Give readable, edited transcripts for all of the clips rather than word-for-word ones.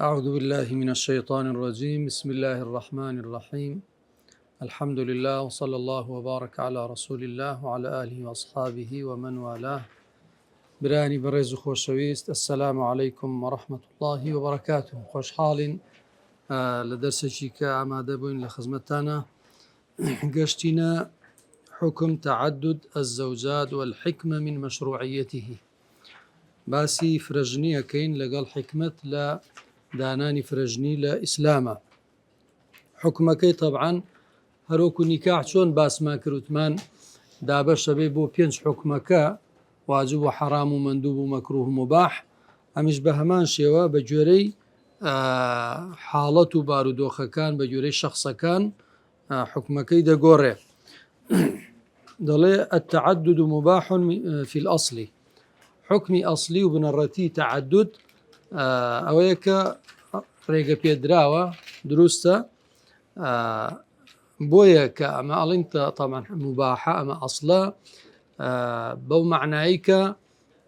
أعوذ بالله من الشيطان الرجيم. بسم الله الرحمن الرحيم. الحمد لله وصلى الله وبارك على رسول الله وعلى آله وأصحابه ومن والاه. براني برز خوشويست، السلام عليكم ورحمة الله وبركاته. خوش حال لدرسك كأما دبوين لخزمتنا قشتنا حكم تعدد الزوجات والحكمة من مشروعيته. باسي فرجنية كين لقال حكمة لا داناني فرجني لا إسلاما. حكمكي طبعا هروكو نكاح شون باس ما كروتمان دابش بي بو بينش حكمك واجب وحرام ومندوب ومكروه ومباح أمش بهمان شوا بجوري حالة بارودوخ كان بجوري شخص كان حكمكي دا قوري ضلي التعدد مباح في الأصل. حكمي أصلي وبنرتي تعدد أويك ريقا بيدراوة دروستا بويك أما أنت طبعا مباحة أما أصلا بو معنايك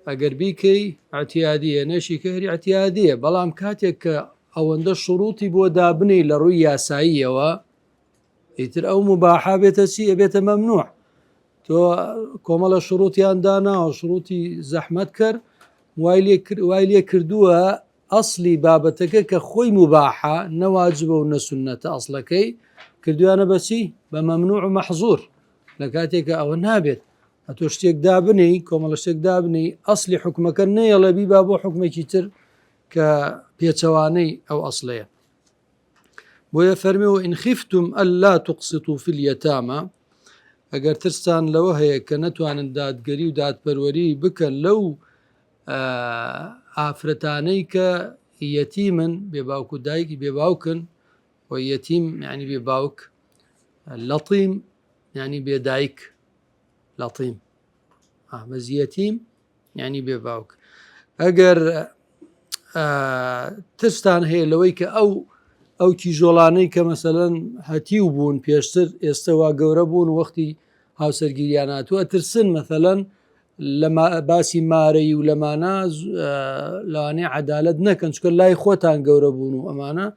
أقربيكي اعتيادية نشي كهري اعتيادية بلام كاتيك أو عند الشروط بو دابني لرؤية ساية و يتر أو مباحة بيتسي بيت ممنوع تو كومل الشروط عندنا وشروطي زحمت كر وايلي كردوها أصلي بابتك كخوي مباحة نواجبه ونسنة أصلكي كردو أنا بسي بممنوع ومحظور لكاتيك أو النابت هتوشتيك دابني كومل اشتيك دابني أصلي حكمك يلا بي بابو حكمك يتر كبيتواني أو أصلية. ويفرمي إن خفتم ألا تقسطوا في اليتامى اگر ترسان لو هي كنتوان داد قري وداد بروري بك لو آفرتانيك يتيما بباوك دايك بباوكن ويتيم يعني بباوك لطيم يعني بيدايك لطيم بس يتيم يعني بباوك اگر ترسان هي لويك او كيجولانيك مثلا هاتيو بون بيشتر استوا قوربون وقتي هاو سرگيريانات واترسن مثلا لما باسي ماري ولما ناز لاني عدالة نكن شكل لا يخوتان قوربون وامانة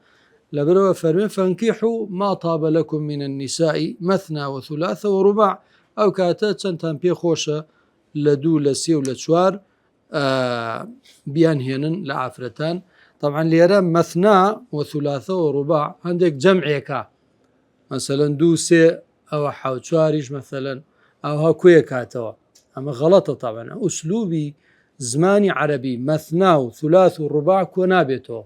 لبروا فرمي فانكحوا ما طاب لكم من النساء مثنى وثلاثة ورباع او كاتات سنتان بي خوشة لدو لسي ولتشوار بيان هينن لعفرتان. طبعا ليرى مثنى وثلاثة ورباع عندك جمعيكا مثلا دوسي او حوتشاريش مثلا او هاكوية كاتوا اما غلطة طبعا اسلوبي زماني عربي مثنى وثلاث ورباع كونابيتو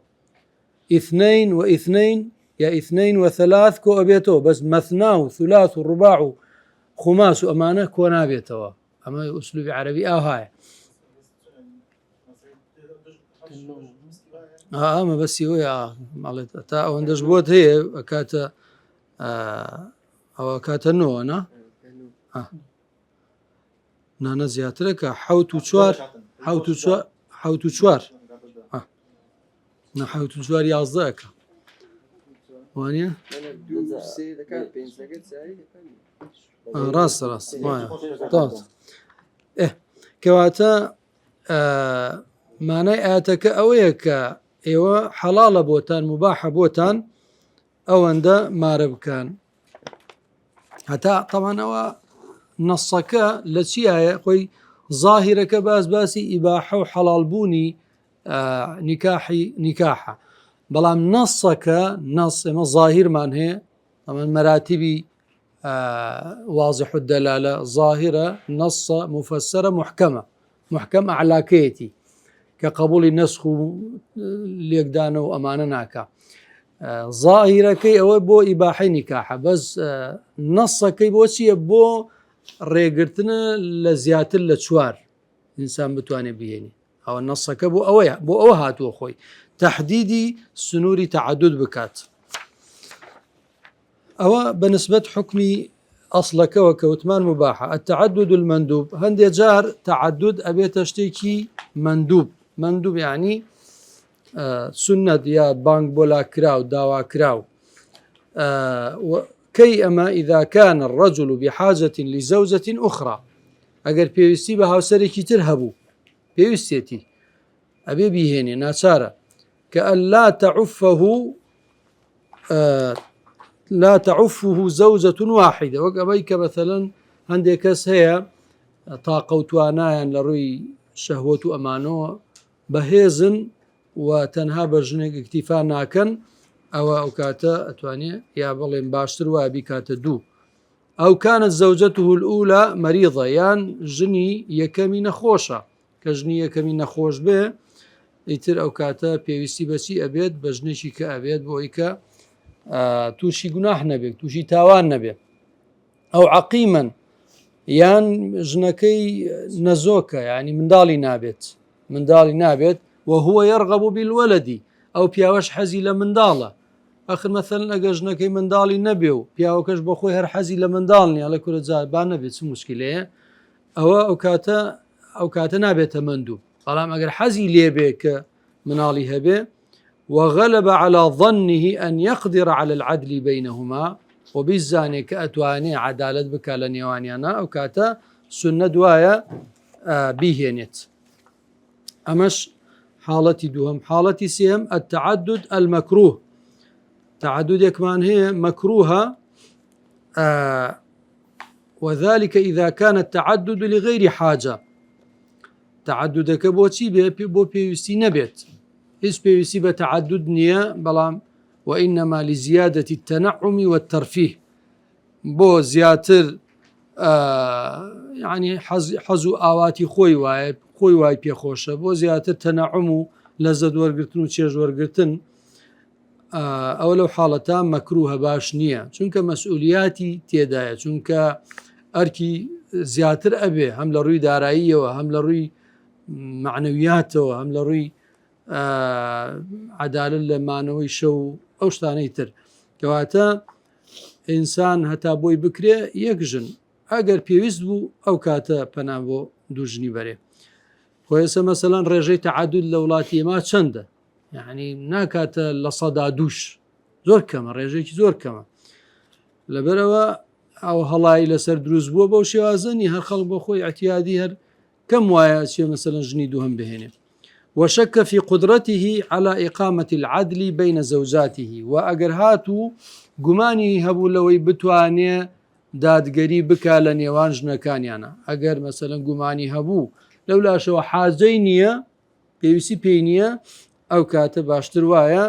اثنين واثنين يا اثنين وثلاث كوابيتو بس مثنى وثلاث ورباع خماس وامانة كونابيتو اما اسلوبي عربي هاي ما بس هو مالت تا وندش بوت هي كاتا او كاتا نو انا نانا زياترك حوتو شوار حوتو شوار نا حوتو شوار يازدك وانيا راس ما طاط كواتا معنى آتك أويك إيوه حلال بوتان مباح بوتان أو عند مارب كان حتى طبعا أو نصك لشيء خوي ظاهرك باسي إباحة وحلال بوني نكاحة بلام نصك نص ما ظاهر من هي طبعا مراتبي واضح الدلالة ظاهرة نص مفسرة محكمة على كيتي كقبول النسخ ليقدانه وأمانة ناكا ظاهرة كي أو بو إباحة نكاحة بس نص كي بوشي بو ريقرتنا لزيات اللتشوار إنسان بتواني بيني أو النص كبو أو هاتو أخوي تحديدي سنوري تعدد بكات أو بنسبة حكمي أصلك وكوتمان مباحة. التعدد المندوب هندي جار تعدد أبي تشتيكي مندوب يعني سنة يا بانك بولا كراو داوا كراو كي أما إذا كان الرجل بحاجة لزوجة أخرى أجر بيوستي بهاوسري كي ترهبو بيوستيتي أبي بيهني ناسارة كأن لا تعفه زوجة واحدة وكأبيك مثلا عندك هي طاقة وتوانايا لروي شهوة أمانو بهيزن وتنها بجنك اكتفاء ناكن أو كاتا أتواني يا بلين باشتر وابي كاتا دو أو كانت زوجته الأولى مريضة يعني جني يكمي نخوشة كجني يكمي نخوش به يتر أو كاتا بيويسي بسي أبيد بجنشي كأبيد بويكا توشي جناح نبي توشي تاوان نبي أو عقيما يعني جنكي نزوكا يعني من دالي نابت وهو يرغب بالولد أو بياوش حزي لمندالة آخر مثلا أجنكي من دالي نبيو بياوكش بخوي هر حزي لمندالني على كل زاد بان نبيت سو مشكلة أو كاتا نابت مندو طالما أجر حزي ليبك منالي هبه وغلب على ظنه أن يقدر على العدل بينهما وبالزاني كأتواني عدالة بكالا نيوانيانا أو كاتا سنة دوايا بيهنت أمش حالتي دوهم حالتي سيهم التعدد المكروه تعدد يكمان هي مكروهة وذلك إذا كان التعدد لغير حاجة تعددك بوتي بو بيوسي نبت إس بيوسي بتعدد نية بلام وإنما لزيادة التنعم والترفيه بو زياتر يعني حزو آواتي خوي واي بيخوشة بو زياتر تنعم لذت ورقرتن وتشيج ورقرتن أو لو حالتا مكروه باش نية چونك مسؤولياتي تيدايا چونك أركي زياتر أبي هم لروي دارائية وهم لروي معنوياته وهم لروي عدالة لمعنوي شو أو شتانيتر كواتا إنسان هتا بوي بكري يكجن أجر بيويست بو أو كاتا بنابو دوجني بري كويسة مثلا رجي تعدد لولاتي ما چنده يعني ناكاتا لصدا دوش زور كما رجي زور كما لبروا أو هلاي لسر دروز بو بو شوازني هر خلق بخوي اعتيادي هر كم وايا مثلا جنيدوهم بهنه وشك في قدرته على إقامة العدل بين زوجاته وأجر هاتو قماني هبو لوي بتواني دادگەری بکا لە نێوان ژنەکانیانە ئەگەر مەسەلەن گومانی هەبوو لەولاشەوە حاجەی نییە پێویستی پێی نییە ئەو کاتە باشتر وایە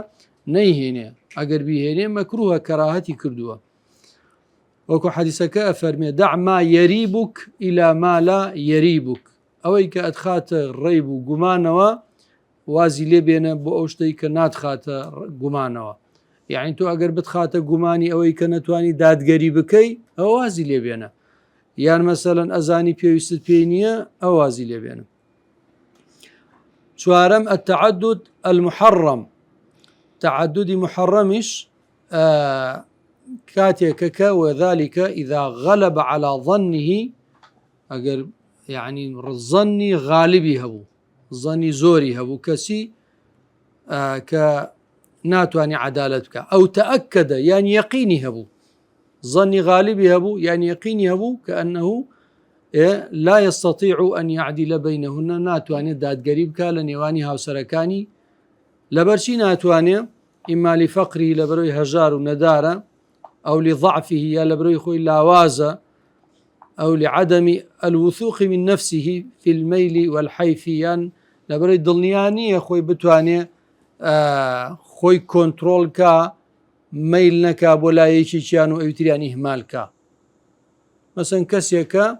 نەیهێنێ ئەگەر بیهێنێ مەکروهە کەراهەتی کردووە وەکو حەدیسەکە ئەفەرمێ دع ما يريبك إلى ما لا يريبك ئەوەی کە ئەتخاتە ڕێیب و گومانەوە وازی لێ بێنە بۆ ئەو شتەی کە ناتخاتە گومانەوە یعنی تۆ ئەگەر بتخاتە گومانی ئەوەی کە نەتوانی دادگەری بکەی ئەو وازی لێ بێنە یان مەسەلەن ئەزانی پێویستت پێی نییە ئەو وازی لێ بێنە چوارەم التعدد المحرم تعددی محرمش كاتيكك وذلك إذا غلب على ظنه أجر يعني الظني غالبي هبو الظني زوري هبو كسي كناتواني عدالتك أو تأكد يعني يقيني هبو ظني غالبي هبو يعني يقيني هبو كأنه لا يستطيع أن يعدل بينهن ناتواني داد قريب كالنيواني هاو سركاني لبرشي ناتواني إما لفقره لبروي هجار وندارة أو لضعفه يا لبروي خوي لاوازة أو لعدم الوثوق من نفسه في الميل والحيفيان لبروي ضلنياني يا خوي بتواني خوي كنترول كا ميل نكا بولا يشيشانو أيترياني إهمال كا مثلا كسيكا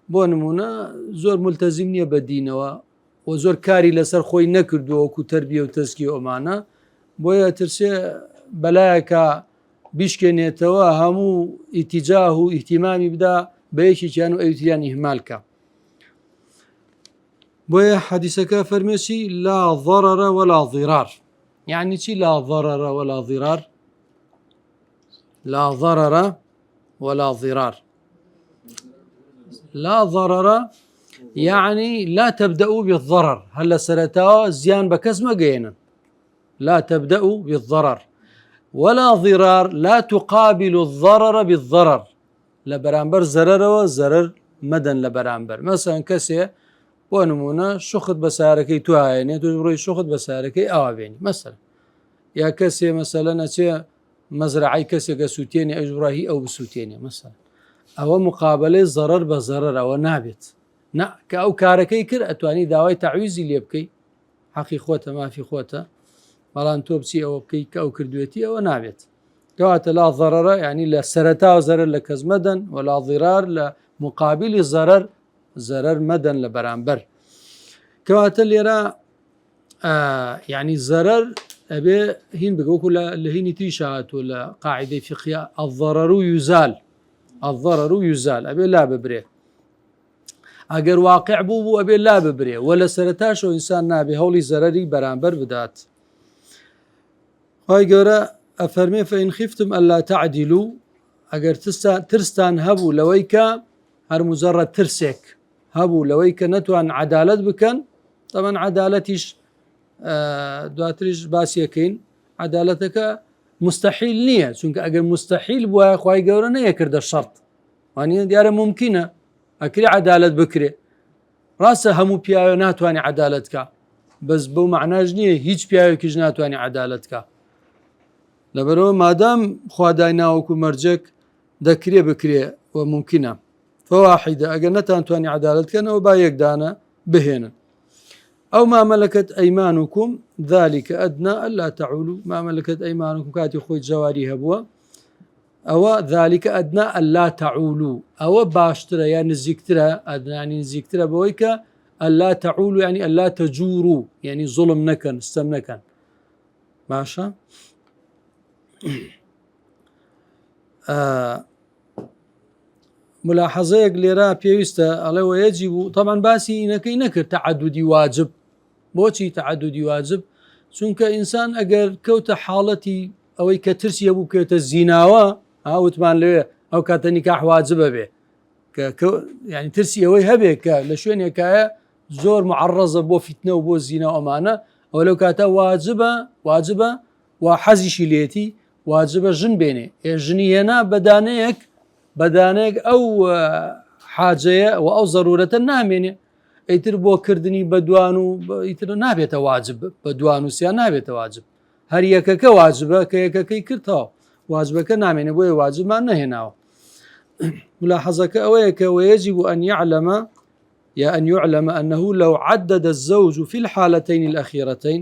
بونمونا زور ملتزمني بدينه وزور كاري لسر خوي نكردو وكو تربية وتزكية ومانا بويا ترسي بلايكا بيشكنيتوا همو اتجاه اهتمامي بدا بيشي كانوا ايتيان اهمالكا بويا حديثك فرميسي لا ضرر ولا ضرار يعني شي لا ضرر ولا ضرار لا ضرر ولا ضرار لا ضرر يعني لا تبدأوا بالضرر هلا سرتاوا زيان بكز ما جينا لا تبدأوا بالضرر ولا ضرار لا تقابل الضرر بالضرر لبرامبر زرر وزرر مدن لبرامبر مثلا كسي ونمونا شخط بساركي توهايني تجبري شخط بساركي اوابيني مثلا یا کەسێ مەسەلەن ئەچێ مەزرعی کەسێکە سووتێنێ ئەژڕاهی ئەو بسووتێنێ مەسەن ئەوە مقابلەی زەرەر بە زەرەر ئەوە نابێت کە ئەو کارەکەی کرد ئەتوانی داوای تەعویزی لێ بکەی حەقی خۆتە مافی خۆتە بەڵام تۆ بچی ئەوە بکەی کە ئەو کردوێتی ئەوە نابێت کەواتە لا ضەرەرە ینی لە سەرەتا زەرەر لە کەس مەدەن ولا ضیرار لە مقابلی زەرەر مەدەن لە بەرامبەر کەواتە لێرە ینی زەرەر ئەبێ هین بگەوەکو لە هینی تریش هاتووە لە قاعدەی فقهیە الضەرەر یوزال ئەبێ لا ببرێ ئەگەر واقع بوو ئەبێ لا ببرێ و لە سەرەتاشەوە ئینسان نابێ هەوڵی زەرەری بەرامبەر بدات خی گەورە ئەفەرمێ فەئین خفتم ئەلا تعدیلوا ئەگەر ترستان هەبوو لەوەی کە هەر مجەڕەد ترسێک هەبوو لەوەی کە نەتوان عەدالەت بکەن طبعا عەدالەتیش دواتریش باسیەکەین عەدالەتەکە مستحیل نییە چونکە ئەگەر مستحیل بووە خی گەورە نەیەکردە شەرت وانە دیارە ممکنە ئەکری عەدالەت بکرێ ڕاستە هەموو پیاوە ناتوانێت عەدالەتکە بەس بەو معناش نییە هیچ پیاوێکیش ناتوانێت عەدالەتکە لەبەرەوە مادام خوادای ناوەکو مەرجەک دەکرێ بکرێ و ممکنە فواحیدە ئەگەر نەتانتوانی عەدالەتکەنەوە با یەکدانە بهێنن ئەو ما مەلەکەت ئەیمانکم ذلك ئەدنا ئەلا تەعولوا ما مەلەکەت ئەیمانکم کاتی خۆی جەواری هەبووە ئەوە ذلك ئەدنا ئەلا تەعولوا ئەوە باشترە یا نزیکترە ئەدنانی نزیکترە بەوەی کە ئەلا تەعولوا ینی ئەلا تەجوروا ینی زوڵم نەکەن ستەم نەکەن باشە ملاحظەیەک لێرە پێویستە ئەڵێ وەیەجیب و طبعا باسی ئینەکەی نەکرد تەعەدودی واجب بۆچی تەعەدودی واجب چونکە ئینسان ئەگەر کەوتە حاڵەتی ئەوەی کە ترسی هەبوو بکەوێتە زیناوە وتمان لەوێ ئەو کاتە نیکاح واجبە بێ ینی ترسی ئەوەی هەبێ کە لە شوێنێکایە زۆر معەڕەزە بۆ فیتنە و بۆ زینا ئەمانە ئەو لەو کاتە واجبە و حەزیشی لێتی واجبە ژن بێنێ ژنی هێنا بەدانەیەک ئەو حاجەیە و ئەو زەرورەتە نامێنێ ئەیتر بۆ کردنی بەدوان و ئیتر نابێتە واجب بە دوان وسیان نابێتە واجب هەر یەکەکە واجبە کە یەکەکەی کردەوە واجبەکە نامێنێ بۆیە واجبمان نەهێناوە ملاحظەکە ئەوەیە کە ويجب أن يعلم أنه لو عدد الزوج في الحالتين الأخيرتين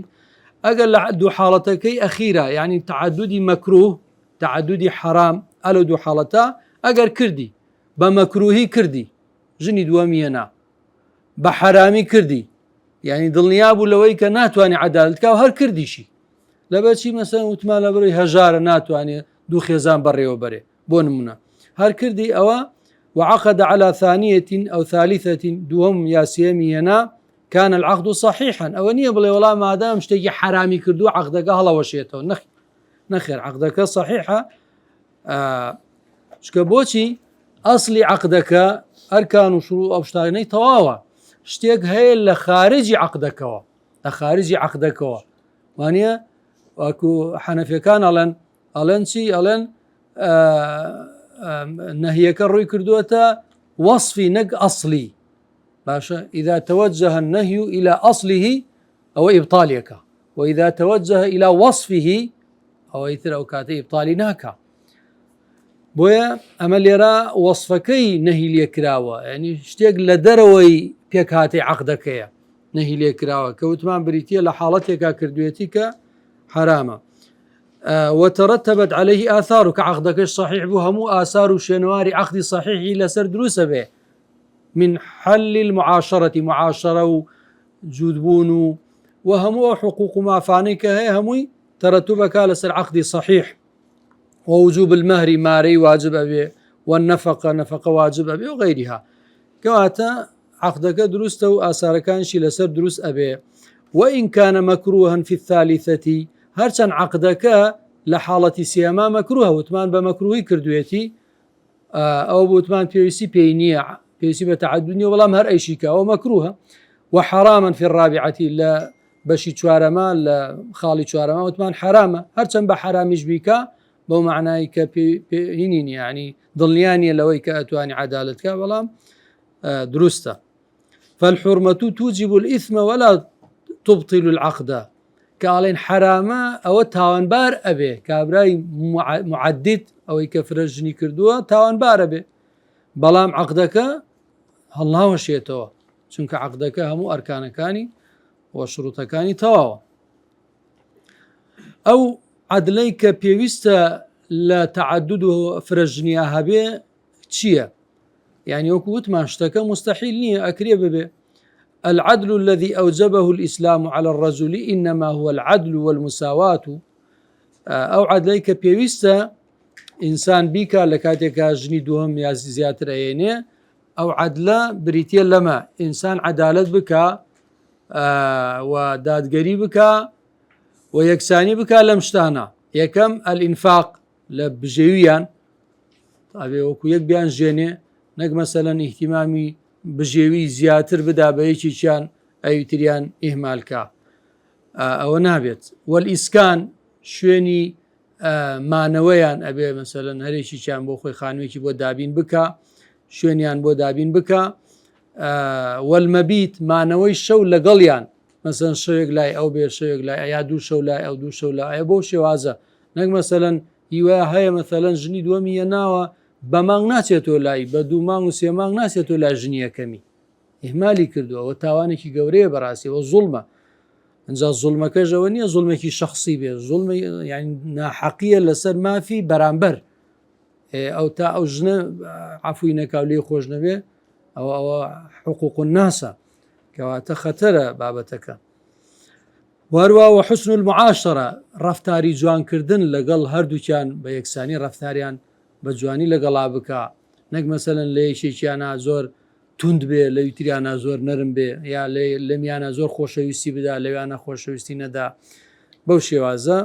ئەگەر لە دوو حاڵەتەکەی ئەخیرە یعنی تعددی مەکروه تعددی حرام ئەلە دوو حاڵەتە ئەگەر کردی بە مەکروهی کردی ژنی دووەمیەنا بە حرامی کردی یعنی دڵنیا بوو لەوەی کە ناتوانێت عەدالەتکە و هەر کردیشی لەبەرچی مەسەڵەن وتمان لەبەرەوەی هەژارە ناتوانێت دوو خێزان بەڕێوە بەرێ بۆ نمونە هەر کردی ئەوە وعقد على ثانية أو ثالثة دوهم يا سيمي هنا كان العقد صحيحا أو نية بلي والله ما دام شتي حرامي كردو عقدك هلا وشيته نخير عقدك صحيحة شكبوتي أصلي عقدك أركان وشروط أو شتايني تواوا شتيك هي لخارجي عقدك وانيا واكو حنفي كان ألن نهيك الروي كردوتا وصفي نق أصلي باشا إذا توجه النهي إلى أصله أو إبطالك وإذا توجه إلى وصفه أو إثر أو كاتي إبطالناك بويا أما ليرا وصفكي نهي ليكراوة يعني اشتيق لدروي بيكاتي عقدك نهي ليكراوة كوتمان بريتيا لحالتك كردويتك حرامة وترتبت عليه آثار كعقدك الصحيح بهمو آثار شنواري عقد صحيح لسر دروس به من حل المعاشرة معاشرة جودبون وهمو حقوق ما فانيك هي هموي ترتبك لسر عقد صحيح ووجوب المهر ماري واجب به والنفقة نفقة واجب به وغيرها كواتا عقدك دروس وآثار كان شي لسر دروس أبي وإن كان مكروها في الثالثة هرچەند عقدەکە لە حاڵەتی سێما مەکروهە وتمان بە مەکروهی کردوێتی ئەو بوتمان پێویستی پێی نییە پێویستی بە تەعەدود نییە بەڵام هەر ئەیشیکە ئەو مەکروهە وحراما في الرابعة لە بەشی چوارەمە لە خاڵی چوارەمە وتمان حرامە هەرچەند بە حرامیش بیکە بەو معنای کە هینی نیە ینی دڵنیانیە لەوەی کە ئەتوانی عەدالەتکە بەڵام دروستە فالحرمة توجب الإثم ولا تبطل العقد کاڵێن حرامە ئەوە تاوانبار ئەبێ کابرای معدد ئەوەی کە فرەژنی کردووە تاوانبارە بێ بەڵام عەقدەکە هەڵناوەشێتەوە چونکە عەقدەکە هەموو ئەرکانەکانی و شروتەکانی تەواوە. ئەو عەدلەی کە پێویستە لە تەعەدود و فرەژنیە هەبێ چییە؟ يعني وەکو وتمان شتەکە مستحيل نییە ئەکرێ ببێ. العدل الذي أوجبه الإسلام على الرجل إنما هو العدل والمساواة. أو عدلەی کە پێویستە ئینسان بیکە لە کاتێکا ژنی دووەم یا زیاتر ئەێنێ ئەو عەدلە بریتە لەمە ئینسان عەدالەت بکە و دادگەری بکە و یەکسانی بکە لەم شتانە. یەکەم الئینفاق لە بژێویان ئەبێ وەکو یەک بیان ژێنێ نەک مەسەلەن ئیحتیمامی بژێوی زیاتر بدا بە یەکێکیان ئەویتریان ئیهمالکە ئەوە نابێت. وەلئیسکان شوێنی مانەوەیان ئەبێ مەسەلەن هەرێکیان بۆ خۆی خانوێکی بۆ دابین بکە شوێنیان بۆ دابین بکە. وەلمەبیت مانەوەی شەو لەگەڵیان مەسەن شەوێک لای ئەو بێ شەوێک لای ئەیا دوو شەو لای ئەو دوو شەو لای بۆ شێوازە نەک مەسەلەن هیوای هەیە مەسەلەن ژنی دووەمی ناوە بە مانگ ناچێتەوە لای بە دوو مانگ و سێ مانگ ناچێتەوە لای ژنی یەکەمی ئیهمالی کردووە و تاوانێکی گەورەیە بەڕاستیەوە زوڵمە. ئەنجا زوڵمەکەژەوە نییە زوڵمێکی شخصی بێ زوڵمە یعنی ناحەقیە لەسەر مافی بەرامبەر ئەو تا ئەو ژنە عەفوی نەکاو لێ خۆش نەبێ ئەوە حقوق الناسە کەواتە خەتەرە بابەتەکە. وهروە وحسن المعاشرة ڕفتاری جوانکردن لەگەڵ هەردووکیان بە یەکسانی ڕفتاریان بە جوانی لەگەڵا بکە نەک مەسەلەن لە یەکێکیانە زۆر توند بێ لە یوتریانە زۆر نەرم بێ یا لەمیانە زۆر خۆشەویستی بدا لەویانە خۆشەویستی نەدا. بەو شێوازە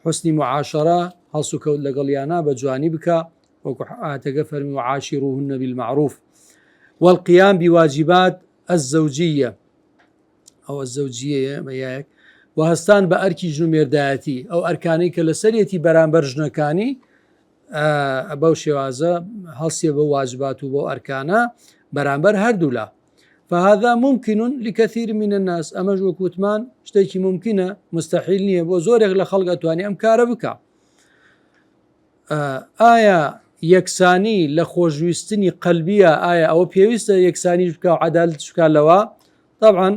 حسنی معاشرە هەڵس و کەوت لەگەڵیانە بە جوانی بکە وەکو ئاتەکە فەرمی وعاشروهن بالمعروف. والقيام بواجبات الزوجية أو الزوجية بياك وهستان بأركي ژن و مێردایەتی ئەو ئەرکانەی کە لە سەرەتی بەرامبەر ژنەکانی بەو شێوازە هەڵسێ بە واجبات و بۆ ئەرکانە بەرامبەر هەردوولا. فهذا ممكن لكثير من الناس ئەمەش وەکو وتمان شتێکی ممکنە مستحيل نییە بۆ زۆرێک لە خەڵک ئەتوانێ ئەم کارە بکە. ئایا یەکسانی لە خۆشویستنی قەلبیە ئایا ئەوە پێویستە یەکسانیش بکە و عەدالەتش بکە لەوە؟ طبعا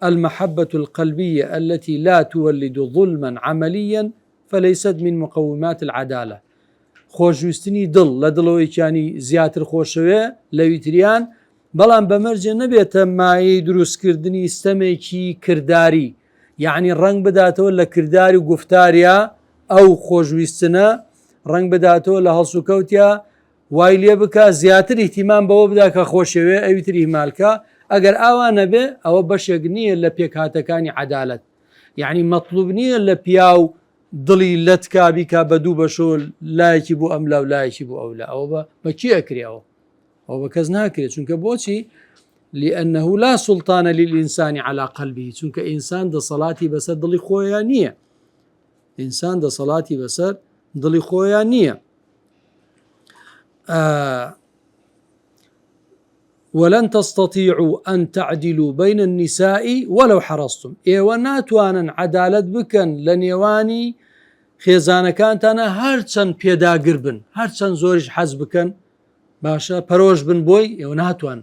المحبة القلبية التي لا تولد ظلما عمليا فليست من مقومات العدالة. خۆشویستنی دڵ لە دڵەوەیکیانی زیاتر خۆشەوێ لەویتریان بەڵام بەمەرجێ نەبێتە مایەی دروستکردنی ستەمێکی کردداری یعنی ڕنگ بداتەوە لە کردداری و گفتاریە ئەو خۆشویستنە ڕنگ بداتەوە لە هەڵس و کەوتیا وای لێ بکە زیاتر ئیحتیمام بەوە بدا کە خۆشەوێ ئەویتر ئیهمالکە. ئەگەر ئاوانە بێ ئەوە بەشێک نییە لە پێکهاتەکانی عەدالەت یعنی مەطلوب نییە لە پیا و دڵی لەتکا بیکا بە دوو بەشۆ لایەکی بۆ ئەم لا و لایەکی بۆ ئەولا ئەوە بەکی ئەکرێەوە ئەو بە کەس ناکرێت چونکە بۆچی لأنه لا سلطان للإنسان على قلبه چونکە ئینسان دەسەڵاتی بەسەر دڵی خۆیان نییە ئینسان دەسەڵاتی بەسەر دڵی خۆیان نییە. ولن تستطيعوا أن تعدلوا بين النساء ولو حرصتم. ئێوە ناتوانن عەدالەت بکەن لە نێوانی خێزانەکانتانە هەرچەند پێداگر بن هەرچەند زۆریش حەز بکەن باشە پەرۆش بن بۆی ئێوە ناتوان.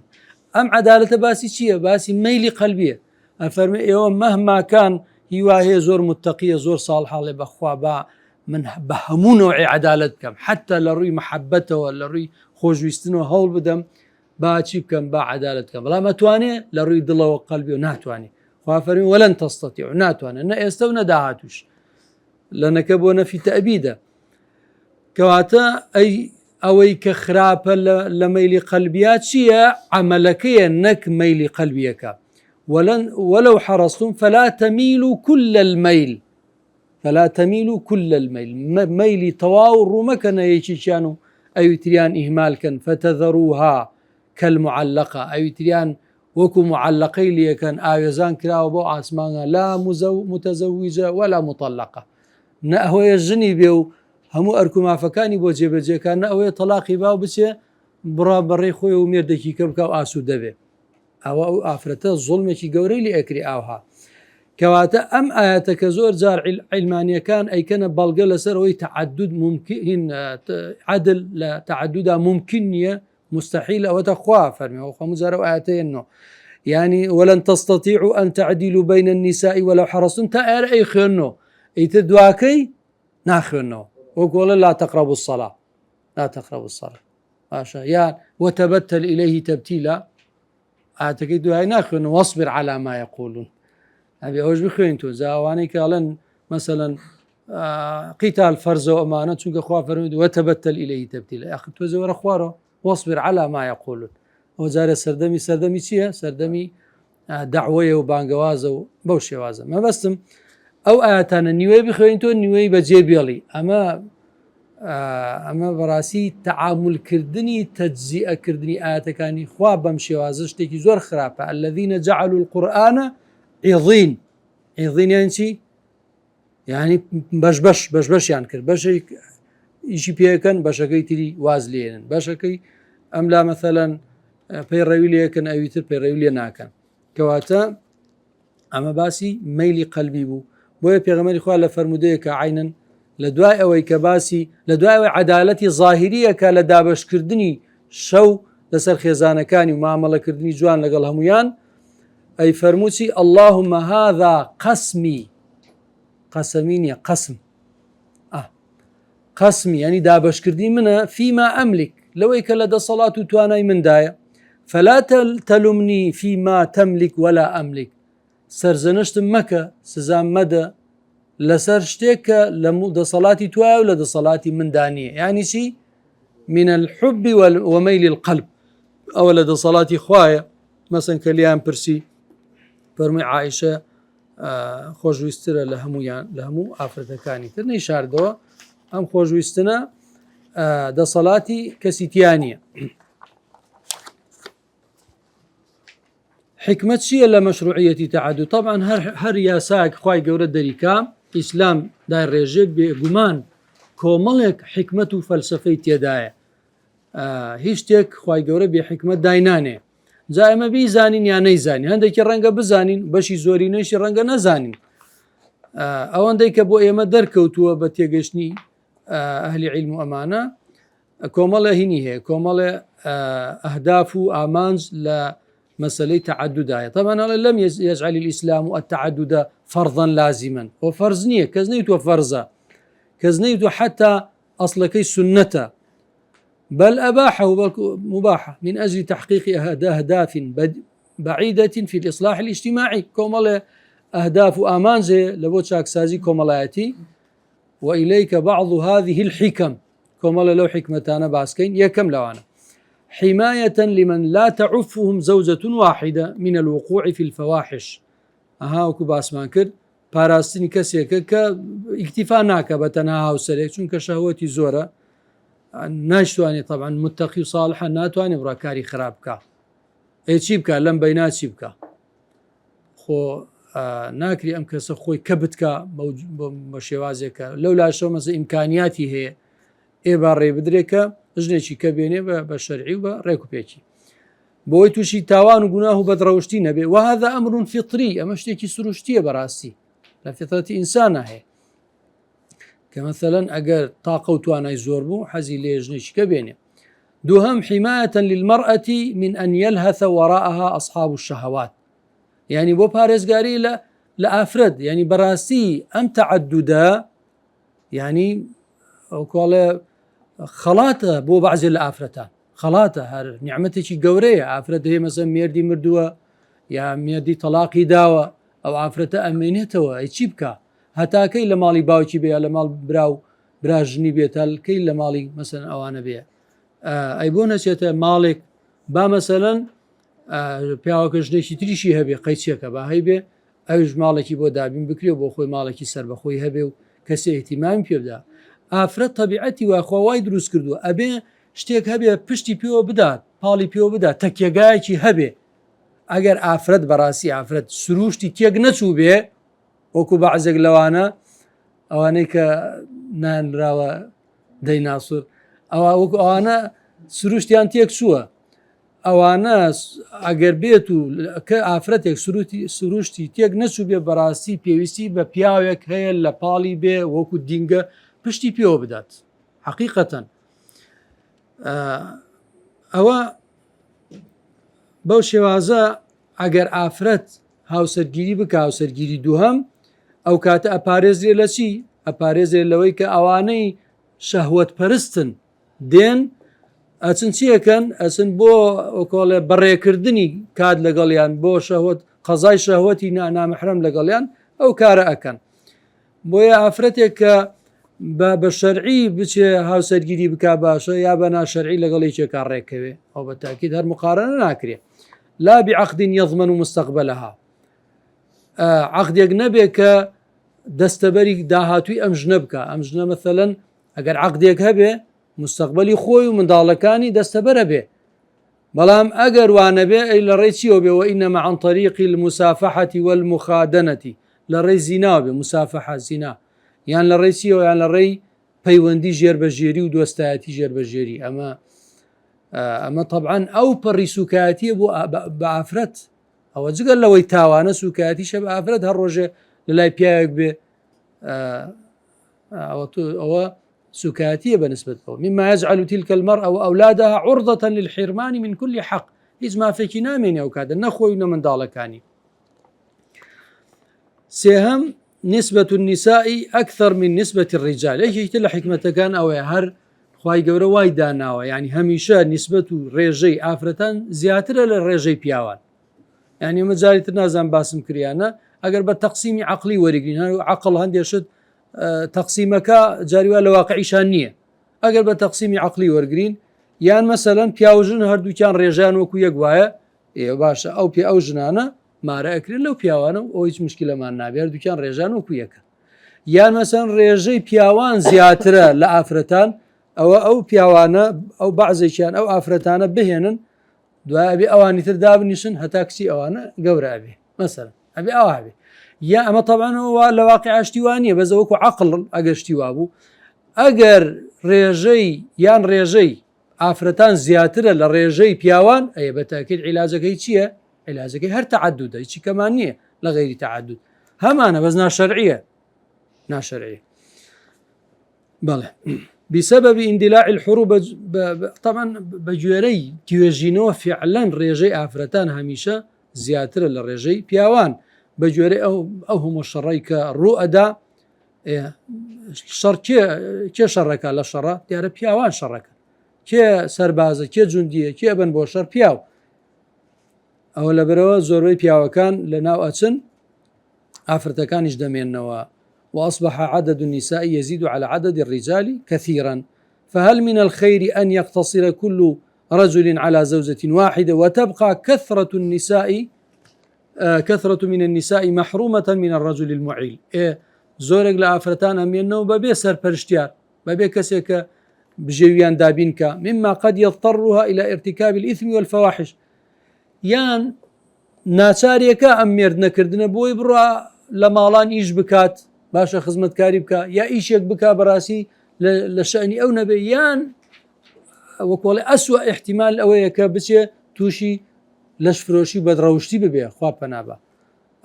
ئەم عەدالەتە باسی چییە؟ باسی مەیلی قەلبیە. ئەفەرمێ ئێوە مەهماکان هیوا هەیە زۆر متەقیە زۆر ساڵحاڵێ بەخوا با من بە هەموو نەوعی عەدالەت بکەم حتى لە ڕووی مەحەبەتەوە لە ڕووی خۆشویستنەوە هەوڵ بدەم باچی بکەم با عەدالەت بکەم بەڵام ئەتوانێ لە ڕووی دڵەوە قەلبی و ناتوانێ. خوا فەرمی وەلەن تەستەتیعوا ناتوانێت نە ئێستا و نە داهاتوش لە نەکە بۆ نەفی تەئبیدە کەواتە ئەوەی کە خراپە لە مەیلی قەلبیە چییە؟ عەمەلەکەیە نەک مەیلی قەلبیەکە. ولو حرصتم فلا تميلوا كل الميل فلا تميلوا كل الميل مەیلی تەواو ڕوومەکەنە یەکێکیان و ئەویتریان ئیهمالکەن فتەذەروها کەلمعەلەقە ئەویتریان وەکو معەلەقەی لێکەن ئاوێزان کراوە بۆ ئاسمانە لا متەزەویجە وەلا مطەلەقە نە ئەوەیە ژنی بێ و هەموو ئەرکومافەکانی بۆ جێبەجێکان نە ئەوەیە تەلاقی باو بچێ بڕا بەڕێی خۆی و مێردێکی کە بکە و ئاسوودە بێ. ئەوە ئەو ئافرەتە زوڵمێکی گەورەی لێ ئەکری ئاوها کەواتە ئەم ئاەتەکە زۆر جار عیلمانیەکان ئەیکەنە بەڵگە لەسەرەوەی تعدد ممکن عدل لە تعددا ممکن نییە مستحيل أو تخوا فرمي وخمزار آياتين يعني ولن تستطيعوا أن تعدلوا بين النساء ولو حرصتم تأر أي خيرنو يتدواكي ناخيرنو وقول لا تقربوا الصلاة لا تقربوا الصلاة ماشا يعني وتبتل إليه تبتيلا أعتقد هاي ناخيرنو واصبر على ما يقولون أبي أوج بخيرنتو زاواني كالن مثلا قتال فرز وأمانة شنك أخوة فرمي وتبتل إليه تبتيلا أخذ توزور أخواره واصبر على ما يقولون وزارة سردمي چییە سردمي دعوة وبانقوازة وبوشيوازة ما بستم أو آياتنا نيوي بخوينتو نيوي بجي بيالي أما براسي تعامل كردني تجزئة كردني آياتكاني خواب بمشيوازة شتيكي زور خرافة الذين جعلوا القرآن عظين يعني چی يعني بش يعني كرد بشي يشي بيكن بشكي تري وازلين بشكي أملا مثلا بيرويليا كان أيوتر بيرويليا ناكن كواتا أما باسي ميلي قلبي بو بيغمري خواه لفرموديه كعينا لدواء أوي كباسي لدواء أوي عدالتي ظاهرية كالدابش كردني شو لسر خيزانة كاني ومعاملة كردني جوان لقل هميان أي فرموتي اللهم هذا قسمي قسميني قسم قسمي يعني دابش كردني منها فيما أملك لو لدى صلاة تواناي من داية فلا تلمني فيما تملك ولا أملك سرزنشت مكة سزام مدى لسرشتك لدى صلاتي تواي ولدى صلاتي من دانية يعني شي من الحب وميل القلب أو لدى صلاتي خوايا مثلا كليان برسي فرمي عائشة خوش ويسترى لهمو آفرتكاني ترني شاردوا أم خوش ويستنا دا صلاتي كسيتيانية حكمة شيء لمشروعية تعدد طبعا هر ياساك خواي قورة دريكام إسلام داير ريجيب بقمان كوملك حكمة فلسفة يدايا هيشتك خواي قورة بحكمة دايناني زائما بيزانين يا نيزانين هندك الرنقة بزانين بشي زورينيش الرنقة نزانين أو عندك بو إيما دركوتوا بتيقشني أهل علم وأمانة كومالة هني هي كومالة أهداف وآمانز لمسألة تعددية طبعا لم يجعل الإسلام التعدد فرضا لازما وفرزنية كزنيت وفرزة كزنيت حتى أصلكي سنة بل أباحه مباحة من أجل تحقيق أهداف بعيدة في الإصلاح الاجتماعي كومالة أهداف وآمانز لبوتشاك سازي كومالاتي وإليك بعض هذه الحكم كما لو حكمتان باسكين يكم لوانا حماية لمن لا تعفهم زوجة واحدة من الوقوع في الفواحش وكو باسمان كرد باراستني كسيك اكتفاء ناكا بتنها وسريك چونك شهوتي زورة ناشتواني طبعا متقي صالحا ناتواني براكاري خرابكا اي چيبكا لم بينات چيبكا خو ناكري أم كسر خوي كبتك بشوازك لولا شو مثلا إمكانياتي هي إبارة بدريكا أجنشي كبيني بالشرعي وبريكو بيتي بويتوشي تاوان وقناه بدروشتي نبي وهذا أمر فطري أما اشتكي سروشتي براسي لفطرة إنسانة هي كمثلا أجر طاقة وتوانا يزوربو حزي لي أجنشي كبيني دوهم حماية للمرأة من أن يلهث وراءها أصحاب الشهوات يعني بو باريزغاري لأفرد يعني براسي أم تعددا يعني وقال خلاطة بو بعض الأفرتان خلاطة هر نعمتك قورية أفرد هي مثلا ميردي مردوة يا ميردي طلاقي داوة أو أفرت أمينته يتشيبكا هتا كي لمالي باوكي بيا لمال براجني بيتال كي لمالي مثلا أو أنا بيا أيبونا شيتا مالك با مثلا پیاوەکە ژنێکی تریشی هەبێ قەیچێکە با هەیبێ ئەوش ماڵێکی بۆ دابین بکرێ بۆ خۆی ماڵێکی سەر بەخۆی هەبێ و کەسێ احتیمامی پێ بدات ئافرەت تەبیعەتی واخوای دروست کردووە ئەبێ شتێک هەبێ پشتی پێوە بدات پاڵی پێوە بدات تەکیەگایەکی هەبێ ئەگەر ئافرەت بەڕاستی ئافرەت سروشتی تێک نەچوو بێ وەکو بەعزێک لەوانە ئەوانەی کە نانراوە دەیناسوور ئەوە وەکو ئەوانە سروشتیان تێک چووە ئەوانە ئەگەر بێت و کە ئافرەتێک سروشتی تێک نەچوو بێ بەڕاستی پێویستی بە پیاوێک هەیە لە پاڵی بێ وەکو دینگە پشتی پێوە بدات حقیقەتەن ئەوە بەو شێوازە ئەگەر ئافرەت هاوسەرگیری بکە هاوسەرگیری دووهەم ئەو کاتە ئەپارێزرێ لە چی؟ ئەپارێزرێ لەوەی کە ئەوانەی شەهوەت پەرستن دێن ئەچن چیەکەن ئەچن بۆ کۆڵێ بەڕێکردنی کات لەگەڵیان بۆ شەهوت قەزای شەهوەتی نامەحرەم لەگەڵیان ئەو کارە ئەکەن بۆیە ئافرەتێک کە بە شەرعی بچێ هاوسەرگیری بکا باشە یا بە ناشەرعی لەگەڵی چێکا ڕێکەوێ ئەو بە تاکید هەر مقارنە ناکرێ لا بعقد يضمن مستقبلها عقدێک نەبێ کە دەستەبەری داهاتووی ئەم ژنە بکە ئەم ژنە مەثەلەن ئەگەر عقدێک هەبێ مستقبلی خۆی و منداڵەکانی دەستەبەرە بێ بەڵام ئەگەر وانە بێ ئەی لە ڕێی چیەوە بێ وئینەمە عن طریق المسافحة والمخادنة لە ڕێی زینا بێ مسافحە زینا یان لە ڕێی چیەوە یان لە ڕێی پەیوەندی ژێربەژێری و دۆستایەتی ژێربەژێری ئەمە طبعاً ئەو پەڕی سوکایەتیە بۆ بە ئافرەت ئەوە جگەل لەوەی تاوانە سوکایەتیشە بە ئافرەت هەر ڕۆژێ لە لای پیاوێک بێ ئەوە سكاتية بنسبة مما يجعل تلك المرأة وأولادها عرضة للحرمان من كل حق هیچ مافێکی نامێنێ ئەو کاتە نەخۆی نە منداڵەکانی سێهەم نسبة النساء أكثر من نسبة الرجال یەکێکتر لە حکمەتەکان ئەوەیە هەر خوای گەورە وای داناوە یعنی هەمیشە نسبەت و ڕێژەی ئافرەتان زیاترە لە ڕێژەی پیاوان یعنی مەجاریتر نازان باسم کریانە ئەگەر بە تەقسیمی عقلی وەرگین عقل هەندێشت تەقسیمەکە جاریوا لە واقعیشان نییە ئەگەر بە تەقسیمی عقلی وەرگین یان مەسەلەن پیاوژن هەردووکیان ڕێژیان وەکو یەک وایە باشە ئەو پێ ئەو ژنانە مارە ئەکرێن لەو پیاوانە ئەو هیچ مشکلەمان نابێت دووکیان ڕێژان وەکو یەکە یان مەسەن ڕێژەی پیاوان زیاترە لە ئافرەتان ئەو پیاوانە ئەو بەعزێکیان ئەو ئافرەتانە بهێنن دوای ئەبێ ئەوانی تر دابنیشن هەتا کچی ئەوانە گەورە ئەبێ مەسەلەن ئەبێ ئەوە هەبێ یا ئەمە طبعاًەوە لە واقع شتیوانیە بەزە وەکو عقل ئەگەر شتیوا بوو ئەگەر ڕێژەی یان ڕێژەی ئافرەتان زیاترە لە ڕێژەی پیاوان ئەیە بە تاکید عیلاجەکەی چییە؟ عیلاجەکەی هەر تەعەدودە هیچی کەمان نییە لە غەیری تەعەدود هەمانە بەس ناشەرعیە بەڵێ بسبب اندلاع الحروب طبعا بەگوێرەی توێژینەوە فعلا ڕێژەی ئافرەتان هەمیشە زیاترە لە ڕێژەی پیاوان بەگوێرە ئەو هەموو شەڕی کە ڕوو ئەدا شەڕ کێ شەڕەکە لە شەڕە دیارە پیاوان شەڕەکە کێ سەربازە کێ جوندیە کێ بن بۆ شەڕ پیاو ئەوە لەبەرەوە زۆربەی پیاوەکان لە ناو ئەچن ئافرەتەکانیش دەمێننەوە وأصبح عدد النساء يزيد على عدد الرجال كثيرا فهل من الخير أن يقتصر كل رجل على زوجة واحدة وتبقى كثرة من النساء محرومة من الرجل المعيل زۆرێک لە ئافرەتان ئەمێنەوە بەبێ سەرپەرشتیار بەبێ کەسێکە بژێویان دابینکە مما قد يضطرها إلى ارتكاب الإثم والفواحش یان ناچارێکە ئەم مێردنەکردنە بۆی بڕە لە ماڵان ئیش بکات باشە خزمەتکاری بکە یا ئیشێک بکە بەڕاستی لە شەئنی ئەو نەبێ یان وەکوڵێ ئەسوە احتیمال ئەوەیە کە بچێ تووشی لەش فرۆشی بەدڕەوشتی ببێ خوا پەنابە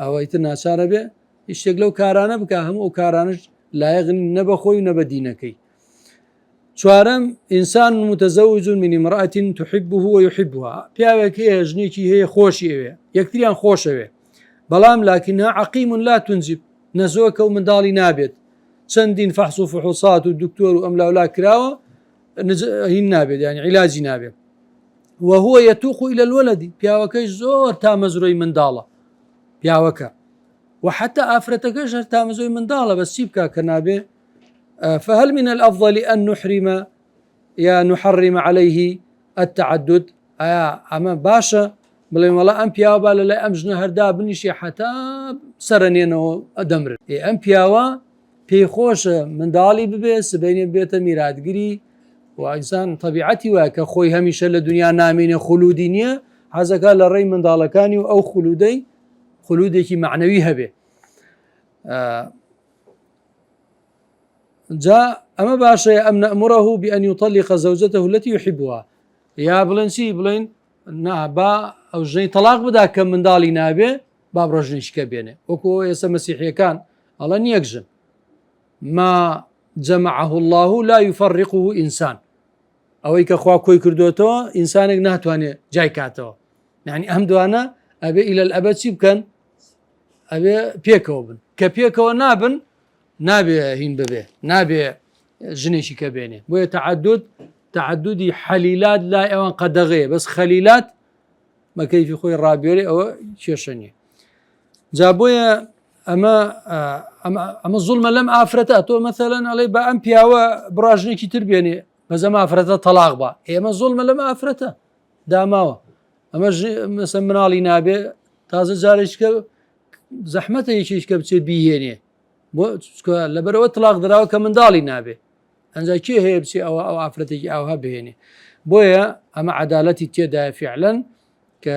ئەوەی تر ناچارە بێ هیچێک لەو کارانە بکە هەموو ئەو کارانش لایەغنی نەبەخۆی و نەبە دینەکەی چوارەم ئینسان متزوج من امرأة تحبه ويحبها پیاوێک هەیە ژنێکی هەیە خۆشی ئەوێ یەکتریان خۆشەوێ بەڵام لكنها عقيم لا تنجب نەزۆکە و منداڵی نابێت چەندین فەحص و فحوصات و دکتۆر و ئەملاولا کراوە هین نابێت یعنی عیلاجی نابێت وهو يتوق إلى الولد پیاوەکەی زۆر تامەزرۆی منداڵە پیاوەکە وحتى ئافرەتەکەش هەر تامەزۆی منداڵە بەس چی بکە کە نابێ فهل من الأفضل أن نحرم عليه التعدد ئەمە باشە بڵێن وەڵا ئەم پیاوە با لەلای ئەم ژنە هەردا بنیشێ حتا سەرەنێنەوە ئەدەمرن ئەم پیاوە پێی خۆشە منداڵی ببێ سبەینێ بێتە میراتگیری و ئینسان طبیعەتی وایە کە خۆی هەمیشە لە دنیا نامێنێ خولودی نییە حەزەکە لە ڕێی منداڵەکانی و ئەو خولودێکی معنەوی هەبێ جا ئەمە باشەیە ئەم نەئمره بأن يطلق زوجته التي يحبها یا بڵێن چی بڵێن با ئەو ژنەی تەلاق بدا کە منداڵی نابێ با بڕۆ ژنیشکە بێنێ وەکو ئێستا مەسیحیەکان ئەڵەن یەک ژن ما جەمعه الله لا يفرقه ئینسان ئەوەی کە خوا کۆی کردوێتەوە ئینسانێک ناتوانێت جای کاتەوە یعنی ئەم دوانە ئەبێ ئیلە ئەبەد چی بکەن ئەبێ پێکەوە بن کە پێکەوە نابن نابێ هین ببێ نابێ ژنێکی کە بێنێ بۆیە تعددی حەلیلات لای ئەوان قەدەغەیە بەس خەلیلات بە کەیفی خۆی ڕابێرێ ئەوە کێشە نییە جا بۆیە ئەمە زوڵمە لەم ئافرەتە تۆ مەثەلەن ئەڵێ بە ئەم پیاوە بڕاژنێکی تر بێنێ بەزەم ئافرەتە تەلاق بە ئێمە زوڵمە لەم ئافرەتە داماوە ئەمە مەسەن مناڵی نابێ تازە جارێککە زەحمەتە یەکێککە بچێت بیهێنێ بۆ لەبەرەوە تەلاق دراوە کە منداڵی نابێ ئەنجا کێ هەیە بچێ ئەوە ئەو ئافرەتێکی ئاوها بهێنێ بۆیە ئەمە عەدالەتی تێدایە فیعلەن کە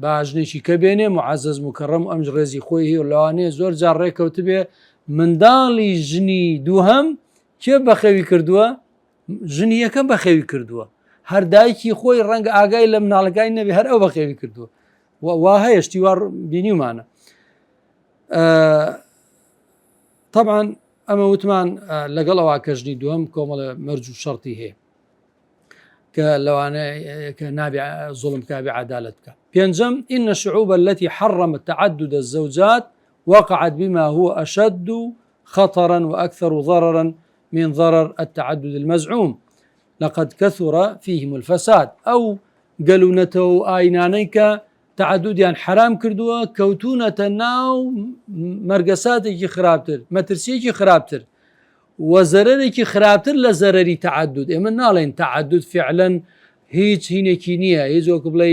باژنێکی کە بێنێ معەزەز مکەڕەم ئەم ڕێزی خۆی هەیە لەوانەیە زۆر جار ڕێکەوت بێ منداڵی ژنی دووهەم کێ بەخێوی کردووە ژنی یەکەم بەخێوی کردووە هەر دایکی خۆی ڕەنگە ئاگای لە مناڵەکانی نەبێ هەر ئەو بەخێوی کردووە وا هەیە شتی وا بینیمانە طبعا ئەمە وتمان لەگەڵ ئەوە کە ژنی دووەم کۆمەڵە مەرج و شەڕتی هەیە کە لەوانە کە نابێ زوڵم کابێ عەدالەت بکە پێنجەم إن الشعوب التي حرمت تعدد الزوجات وقعت بما هو أشد خطرا وأكثر ضررا من ضرر التعدد المزعوم لقد كثر فيهم الفساد أو قالونته آينانيك تعددیان حرام کردووە کەوتونەتە ناو مەرگەساتێکی خراپتر مەترسیەکی خراپتر و زەرەرێکی خراپتر لە زەرەری تعدد ئێمە ناڵێن تعدد فعلەن هیچ هینێکی نییە هیچ وەکو بڵێ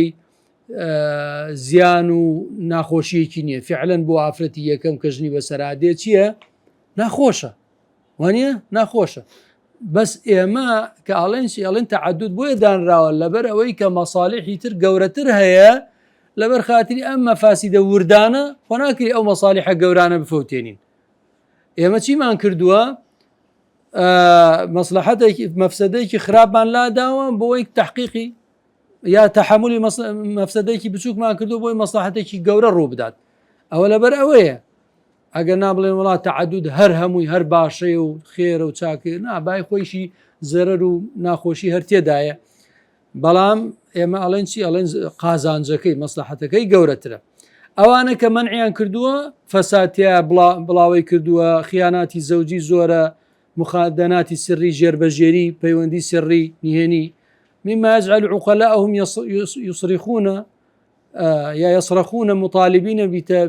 زیان و ناخۆشیەکی نییە فعلەن بۆ ئافرەتی یەکەم کە ژنی بەسەرادێ چییە ناخۆشە وانە ناخۆشە بەس ئێمە کە ئەڵێن تعدد بۆیە دانراوە لەبەر ئەوەی کە مەساڵحی تر گەورەتر هەیە لەبەر خاتری ئەم مەفاسیدە وردانە خۆ ناکری ئەو مەساڵحە گەورانە بفەوتێنین ئێمە چیمان کردووە مەسلحەتێکی مەفسەدەیەکی خراپمان لاداوە بۆی تحقیقی یا تەحملی مەفسەدەیەکی بچووکمان کردو بۆی مەسلحەتێکی گەورە ڕوو بدات ئەوە لەبەر ئەوەیە ئەگەر نابڵێن وڵات تعدد هەر هەمووی هەر باشەیە و خێرە و چاکە نابای خۆیشی زەرەر و ناخۆشی هەر تێدایە بەڵام ئێمە ئەڵێن چی ئەڵێن قازانجەکەی مەسلحەتەکەی گەورەترە ئەوانە کە منعیان کردووە فەساتیا بڵاوی کردووە خیاناتی زەوجی زۆرە مخادەناتی سری ژێربەژێری پەیوەندی سری نهێنی مما يجعل عقلاءهم يصرخون يا يصرخون مطالبين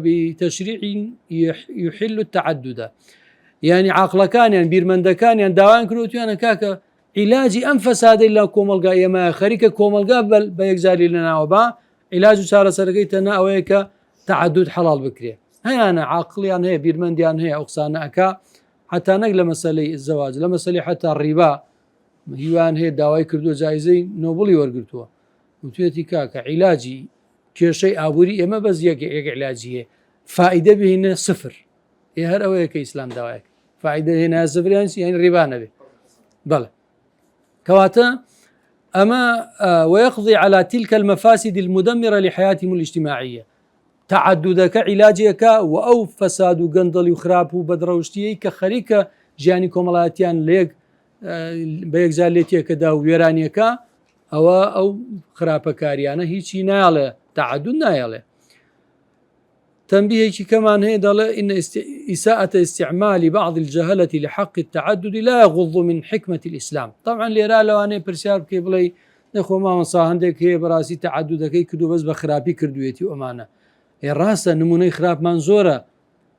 بتشريع يحل التعدد يعني عقلكان يعني بيرمندكان يعني داوان كروتيانا كاكا علاجی ئەم فەسادەی لە کۆمەلگا ئێمە خەریکە کۆمەلگا بە یەکجاری لەناوە با علاج و چارەسەرەکەی تەنها ئەوەیە کە تعدد حەڵال بکرێ هەیانە عاقڵیان هەیە بیرمەندیان هەیە ئەو قسانە ئەکا حتا نەک لە مەسەلەی زەواج لە مەسەلەی حتا ڕیبا هیوان هەیە داوای کردووە جایزەی نۆبڵی وەرگرتووە وتوێتی کاکە عیلاجی کێشەی ئابووری ئێمە بەس یەک عیلاجی هەیە فائیدە بهێنە سفر هەر ئەوەیە کە ئیسلام داوایە فائیدە هێنا سفریان یعنی ڕیبا نەبێ بەڵێ كواتا أما ويقضي على تلك المفاسد المدمرة لحياتهم الاجتماعية تعددك علاجك وأو فساد وقندل وخراب وبدروشتي كخريكة جاني كومالاتيان ليك بيك زاليتيك دا ويرانيك أو خراب كاريانا هيشي نايله تعدد نايله تنبيه كمان هي إن إساءة استعمال بعض الجهلة لحق التعدد لا يغض من حكمة الإسلام طبعا ليرا لو أنا برسيار كيبلي نخو ما مصاهندك هي براسي تعددك هي كدو بس بخرابي كردويتي وأمانة هي راسا نموني خراب منزورة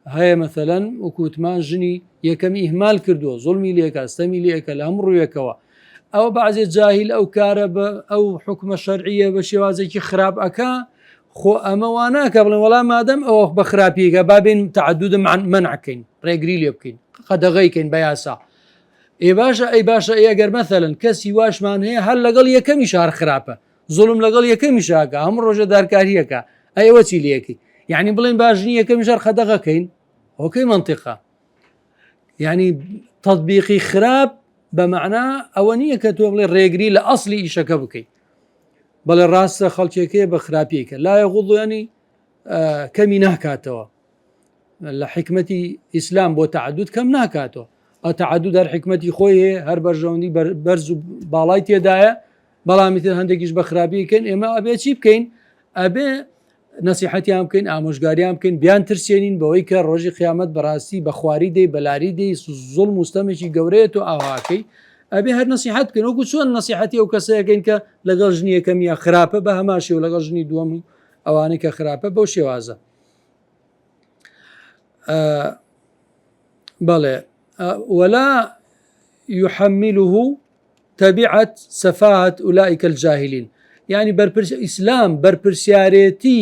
هاي مثلا وكوتمان جني يكم إهمال كردو ظلمي ليك استمي ليك الأمر يكوا أو بعض الجاهل أو كارب أو حكم الشرعية بشوازك خراب أكا خو ئەمە واناکە بڵێن وەڵام مادەم ئەوە بە خراپیەکە بابێن تعدد منعکەین ڕێگری لێ بکەین قەدەغەیکەین بە یاسا ئێ باشە ئەی باشە ئەگەر مەثەلەن کەسی واشمان هەیە هەر لەگەڵ یەکەمی شار خراپە زوڵم لەگەڵ یەکەمی شاکە هەموو ڕۆژە دارکاریەکە ئەوە چی لەکەی یعنی بڵێن باشنی یەکەمی شار قەدەغەکەین ئۆکەی منطقە یعنی تەطبیقی خراپ بە معنە ئەوە نییە کە تۆ بڵێ ڕێگری لە ئەسلی ئیشەکە بکەیت بەڵێ ڕاستە خەڵکێکەیە بە خراپیکە لا یغض ینی کەمی ناکاتەوە لە حکمەتی ئیسلام بۆ تعدد کەم ناکاتەوە ئە تعدد هەر حکمەتی خۆی هەیە هەر بەرژەوەندی بەرز و باڵای تێدایە بەڵامی تر هەندێکیش بە خراپیکەن ئێمە ئەبێ چی بکەین ئەبێ نەسیحەتیان بکەین ئامۆژگاریان بکەین بیان ترسێنین بەوەی کە ڕۆژی قیامەت بەڕاستی بە خواری دەی بەلاری دەی زوڵم مستەمێکی گەورەیە و ئاواکەی ئەبێ هەر نەسیحەت بکەین وەکو چۆن نەسیحەتی ئەو کەسەیەکەین کە لەگەڵ ژنی یەکەمیە خراپە بە هەماشی و لەگەڵ ژنی دووەم ئەوانەی کە خراپە بەو شێوازە بەڵێ ولا يحمله تبعة سفاهة أولئك الجاهلين يعني ئیسلام بەرپرسیارەتی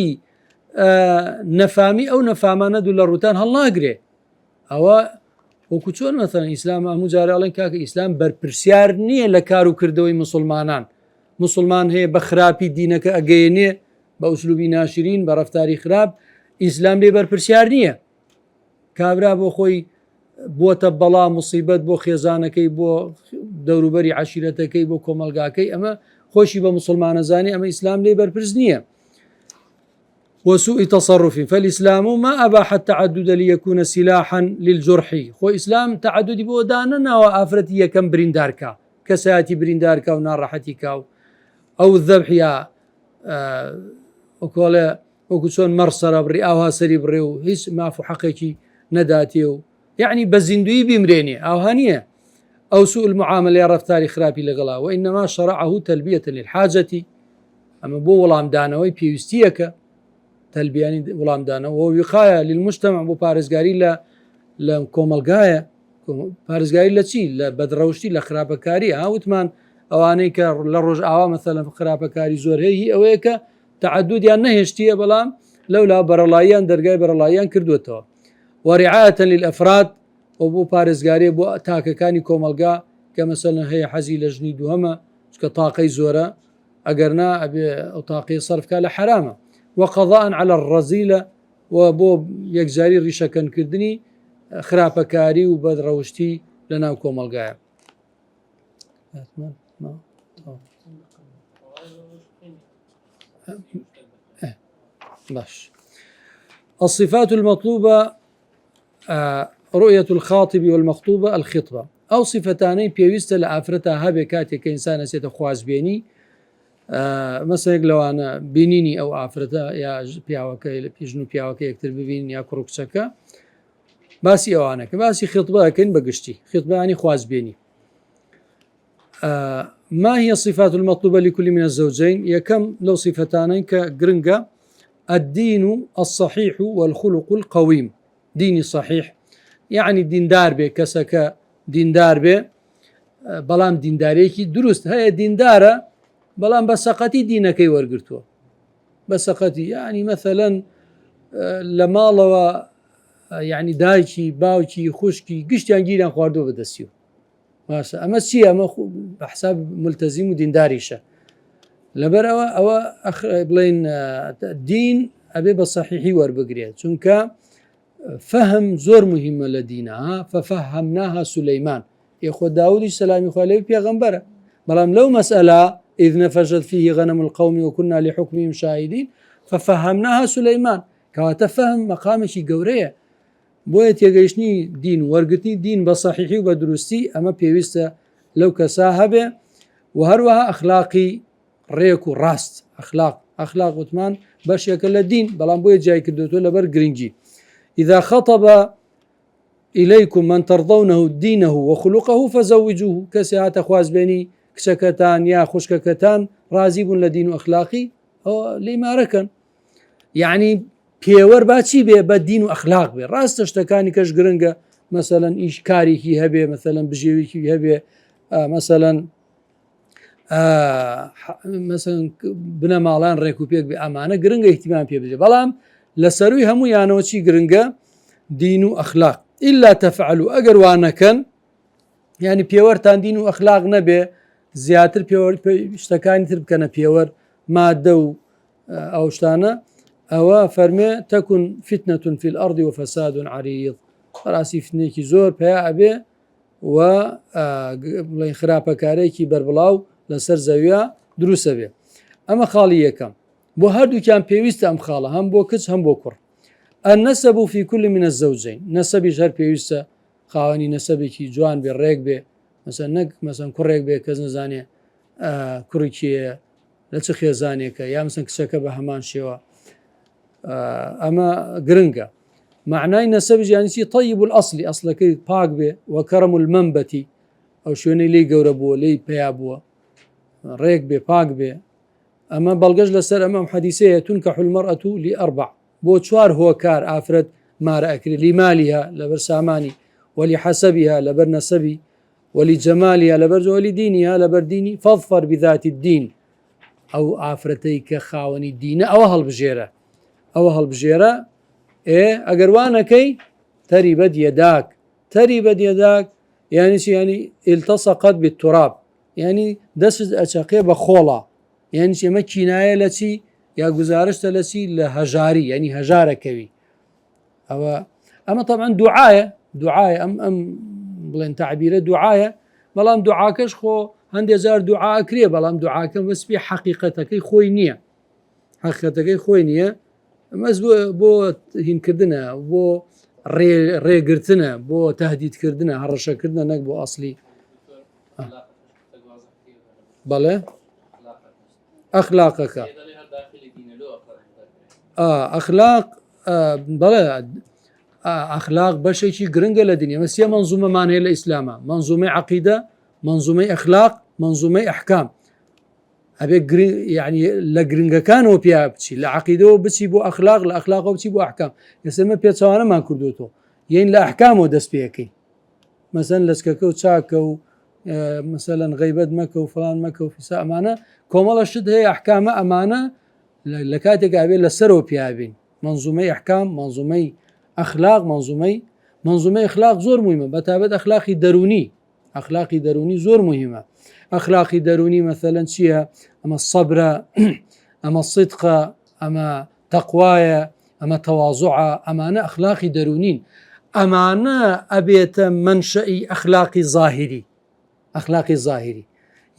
نەفامی ئەو نەفامانە دوو لە ڕوتان هەڵناگرێ ئەوە وەکو چۆن مەثەڵەن ئیسلام هەموو جارە ئەڵێن کاکە ئیسلام بەرپرسیار نییە لە کار و کردەوەی مسلمان هەیە بە خراپی دینەکە ئەگەیەنێ بە ئوسلوبی ناشرین بە ڕەفتاری خراپ ئیسلام لێ بەرپرسیار نییە کابرا بۆ خۆی بۆتە بەڵا مصیبەت بۆ خێزانەکەی بۆ دەوروبەری عەشیرەتەکەی بۆ کۆمەلگاکەی ئەمە خۆشی بە مسلمانە زانی ئەمە ئیسلام لێ بەرپرس نییە وسوء تصرف فالإسلام ما أباح التعدد ليكون سلاحا للجرح خو إسلام تعدد بودانا وآفرتي يكم برينداركا كساتي برينداركا ونارحتي كاو أو الذبح يا وكسون مرسر بري أو هاسري بريو هيس ما فو حقيقي نداتيو يعني بزندوي بمريني أو هانية أو سوء المعاملة يا رفتاري خرابي لغلا وإنما شرعه تلبية للحاجة أما بو ولام دانوي بيوستيك تلبياني ولام دانا ووقاية للمجتمع بو بارزقاري لا كومالغاية بارزقاري لا شي لا بدروشتي لا خرابكاري وثمان أوانيك للرجع مثلا خرابكاري زور هي أويك تعدد يعني نهشتي بلام لولا برلايان درجاي برلايان كردوتها ورعاية للأفراد وبو بارزقاري بو تاككاني كومالغا كمثلا هي حزي لجني دوهما كطاقي زورة أقرنا أبي طاقي صرف كالا حرامة وقضاء على الرذيلة وبو يكزاري ريشة كان كردني خرابكاري وبدروشتي لنا كومالغا باش الصفات المطلوبة رؤية الخاطب والمخطوبة الخطبة أو صفتان بيوست لأفرتها هبه كاتي كإنسان سيتخواز بيني مثلا لو أنا بينيني أو أفرتها يا بياوكي بيجنو بياوكي يكتر ببين يا كروكسكا باسي أو أنا كباسي خطبة كن بقشتي خطبة يعني خواز بيني ما هي الصفات المطلوبة لكل من الزوجين يكم لو صفتان كجرنجا الدين الصحيح والخلق القويم ديني صحيح يعني دين داربه كسك دين داربه بلام دين داريكي درست هي دين دارة بلام بسقتي دينك ورقرتوه بسقتي يعني مثلا لما الله يعني دايشي باوشي خشكي قشتي جيران خواردو بدسيو ماشا اما سي اما بحساب ملتزم ودين داريشه لبر او بلين الدين ابي بصحيحي وربقريت چونك فهم زور مهمة لدينها ففهمناها سليمان يخو داود السلام عليه بيغمبره بلام لو مسألة إذ نفجت فيه غنم القوم وكنا لحكمهم شاهدين ففهمناها سليمان كواتفهم مقامشي قورية بويت يقيشني دين ورقتني دين بصحيحي وبدرستي أما بيوستا لو كساهبه وهروها أخلاقي ريكو راست أخلاق وثمان باش يكل الدين بلام بويت جاي كدوتو لبر جرينجي إذا خطب إليكم من ترضونه دينه وخلقه فزوجوه كسيات أخواز بيني كسكتان يا خشككتان رازيب لدين أخلاقي أو لما ركن يعني بيور باتشي بي بدين وأخلاق بي راس تشتكاني كش قرنقة مثلا إيش كاريكي هبي مثلا بجيويكي هبي مثلا بنا مالان ريكو بيك بأمانة قرنقة اهتمام بي بجي بلام لسروي همو يانوشي قرنقة دين وأخلاق إلا تفعلوا أقروانا كان يعني بيورتان دين وأخلاق نبي زياتر بيور اشتكاني تربكنا بيور ما دو أو اشتانا أو فرمي تكن فتنة في الأرض وفساد عريض راسي فتنيكي زور بيا أبي و خرابة كاريكي بربلاو لسر زاوية دروسة بي ئەمە خاڵی یەکەم بۆ هەردووکیان پێویستە ئەم خاڵە هەم بۆ کچ هەم بۆ کوڕ النسب في كل من الزوجين نسبی هەر پێویستە خاوەنی نەسەبێکی جوان بێ ڕێک بێ مەسەن کوڕێک بێ کەس نزانێ کوڕی کێیە لە چ خێزانێکە یا مەسەن کچەکە بە هەمان شێوە ئەمە گرنگە معنای نەسەب ژیانیی طیب الأصلی ئەسلەکەی پاک بێ وەکەرەم المەنبەتی ئەو شوێنەی لی گەورە بووە لی پیا بووە ڕێک بێ پاک بێ ئەمە بەڵگەش لەسەر ئەمەم حەدیثەیە تونکەح المەرأة لأربع بۆ چوار هۆکار ئافرەت مارە ئەکرێ لمالها لەبەر سامانی ولحسبها لەبەر نەسەبی ولجمالها لەبەر ولدينها لەبەر دینی فاظفر بذات الدين ئەو ئافرەتەی کە خاوەنی دینە ئەوە هەڵبژێرە ئەگەر وانەکەی تەریبەت یەداک یعنی چی ینی التصقت بالتراب ینی دەست ئەچەقێ بە خۆڵە یعنی ئەمە کینایە لە چی یا گزارشتە لە چی لە هەژاری ینی هەژارەکەوی ئەمە طبعا دوعاە ئەم بڵێن تعبیرە دوعاە بەڵام دوعاکەش خۆ هەندێک جار دوعاکرێ بەڵام دوعاکەم وەسپی حەقیقەتەکەی خۆی نییە ئەمەس بۆ هینکردنە بۆ ڕێگرتنە بۆ تهدیدکردنە هەڕەشەکردنە نەک بۆ ئەسلی بەڵێ ئەخلاقەکە ئەخلاق بەڵێ ئەخلاق بەشێکی گرنگە لە دنیا مەسیە منزومەمان هەیە لە ئیسلامە منزومەی عەقیدە منزومەی ئەخلاق منزومەی ئەحکام ئەبێ یعنی لە گرنگەکانەوە پیا بچی لە عەقیدەوە بچی بۆ ئەخلاق لە ئەخلاقەوە بچی بۆ ئەحکام ئێسمە پێچەوانەمان کردوتەوە یین لە ئەحکامەوە دەست پێەکەی مەسەن لەسکەکە و چاکە و مەسەلەن غەیبەت مەکە و فڵان مەکە و فیسا ئەمانە کۆمەڵە شت هەیە ئەحکامە ئەمانە لە کاتێک ئابێ لەسەرەوە پیابین منزومەی ئەحکام منزومەی ئەخلاق منزومەی ئەخلاق زۆر مهمە بەتابەت ئەخلاقی دەرونی زۆر مهمە ئەخلاقی دەرونی مەسەلەن چییە ئەمە سەبرە ئەمە صدقە ئەمە تەقوایە ئەمە تەواضوعە ئەمانە ئەخلاقی دەرونین ئەمانە ئەبێتە منشئی ئەخلاقی زاهری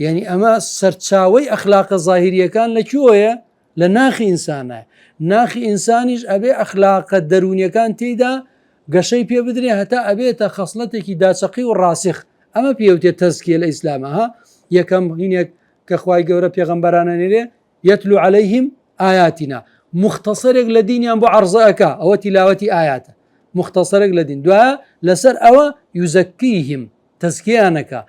یعنی ئەمە سەرچاوەی ئەخلاقە زاهریەکان لەکوێیە لە ناخی ئینسانە ناخی ئینسانیش ئەبێ ئەخلاقە دەرونیەکان تێیدا گەشەی پێ بدرێ هەتا ئەبێتە خەسڵەتێکی داچەقی و ڕاسخ ئەمە پێوتێت تەزکیە لە ئیسلامە یەکەم هینێک کە خوای گەورە پێغەمبەرانە نێرێ یەتلو عەلەیهیم ئایاتینا مختصرێک لە دینیان بۆ عەرزەکە ئەوە تیلاوەتی ئایاتە مختصرێک لە دین دوایە لەسەر ئەوە یوزەکیهم تەزکیانەکە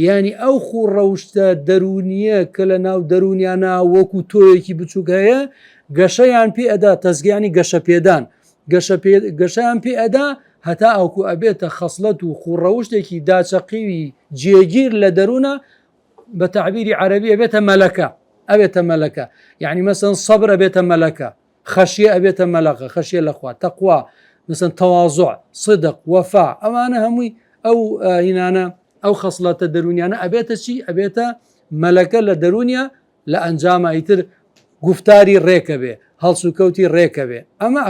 یعنی ئەو خوڕەوشتە دەرونیە کە لە ناو دەرونیانە وەکو تۆیەکی بچووک هەیە گەشەیان پێ ئەدا تەزگیانی گەشە پێدان گەشەیان پێ ئەدا هەتا ئەوکو ئەبێتە خەسڵەت و خوڕەوشتێکی داچەقیوی جێگیر لە دەروونە بە تعبیری عەرەبی ئەبێتە مەلەکە یعنی مەسەن سەبر ئەبێتە مەلەکە خەشیە ئەبێتە مەلەکە خەشیە لەخوا تەقوا مەسەن تەواضوع صدق وەفا ئەمانە هەمووی ئەو هینانە ئەو خەسڵەتە دەرونیانە ئەبێتە چی ئەبێتە مەلەکە لە دەرونیە لە ئەنجامە ئیتر گفتاری ڕێکە بێ هەڵسوکەوتی ڕێکە بێ ئەمە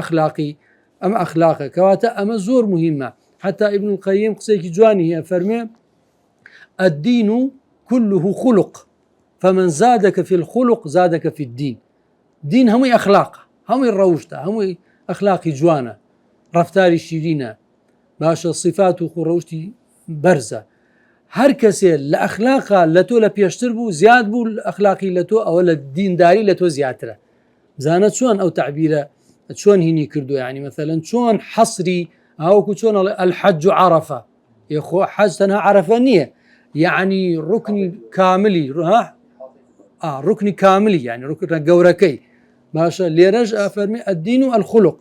ئەخلاقە کەواتە ئەمە زۆر مهمە حتا ئیبن القەییم قسێکی جوانی هەیە فەرمێ الدین كله خلق فمن زادك في الخلق زادك في الدين دین هەمووی ئەخلاقە هەمووی ڕەوشتە هەمووی ئەخلاقی جوانە ڕەفتاری شیرینە باشە صفات و خوڕەوشتی بەرزە هەر کەسێ لە ئەخلاقا لە تۆ لە پێشتر بوو زیاد بوو ئەخلاقی لە تۆ ئەوە لە دینداری لە تۆ زیاترە بزانە چۆن ئەو تعبیرە چۆن هینی کردو یعنی مثلەن چۆن حەسری ئاوەکو چۆن الحەج عەرەفە یخۆ حەج تەنها عەرەفە نییە یعنی ڕوکنی کاملی ڕوکنی کاملی یعنی ڕوکنە گەورەکەی باشە لێرەش ئەفەرمی الدین و الخلق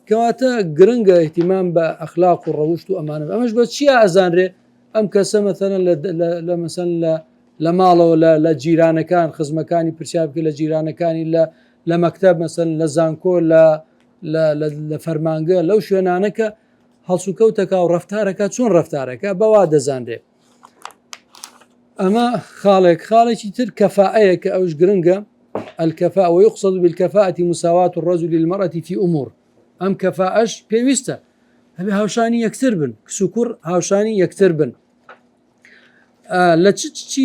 کەواتە گرنگە احتیمام بە ئەخلاق و ڕەوشت و ئەمانە ئەمەش بە چیە ئەزانرێ ئەم کەسە مەثەلەن لە مەسەن لە ماڵەوە لە جیرانەکان خزمەکانی پرسیار بکە لە جیرانەکانی لە مەکتەب مەسەن لە زانکۆ لە فەرمانگە لەو شوێنانەکە هەڵسوکەوتەکە و ڕەفتارەکە چۆن ڕەفتارەکە بەوا دەزانرێ ئەمە خاڵێکی تر کەفاءەیە کە ئەوش گرنگە الكفاءة ويقصد بالكفاءة مساواة الرجل للمرأة في أمور ئەم کەفاءەش پێویستە هەبێ هاوشانی یەکتر بن سوکوڕ هاوشانی یەکتر بن لە چی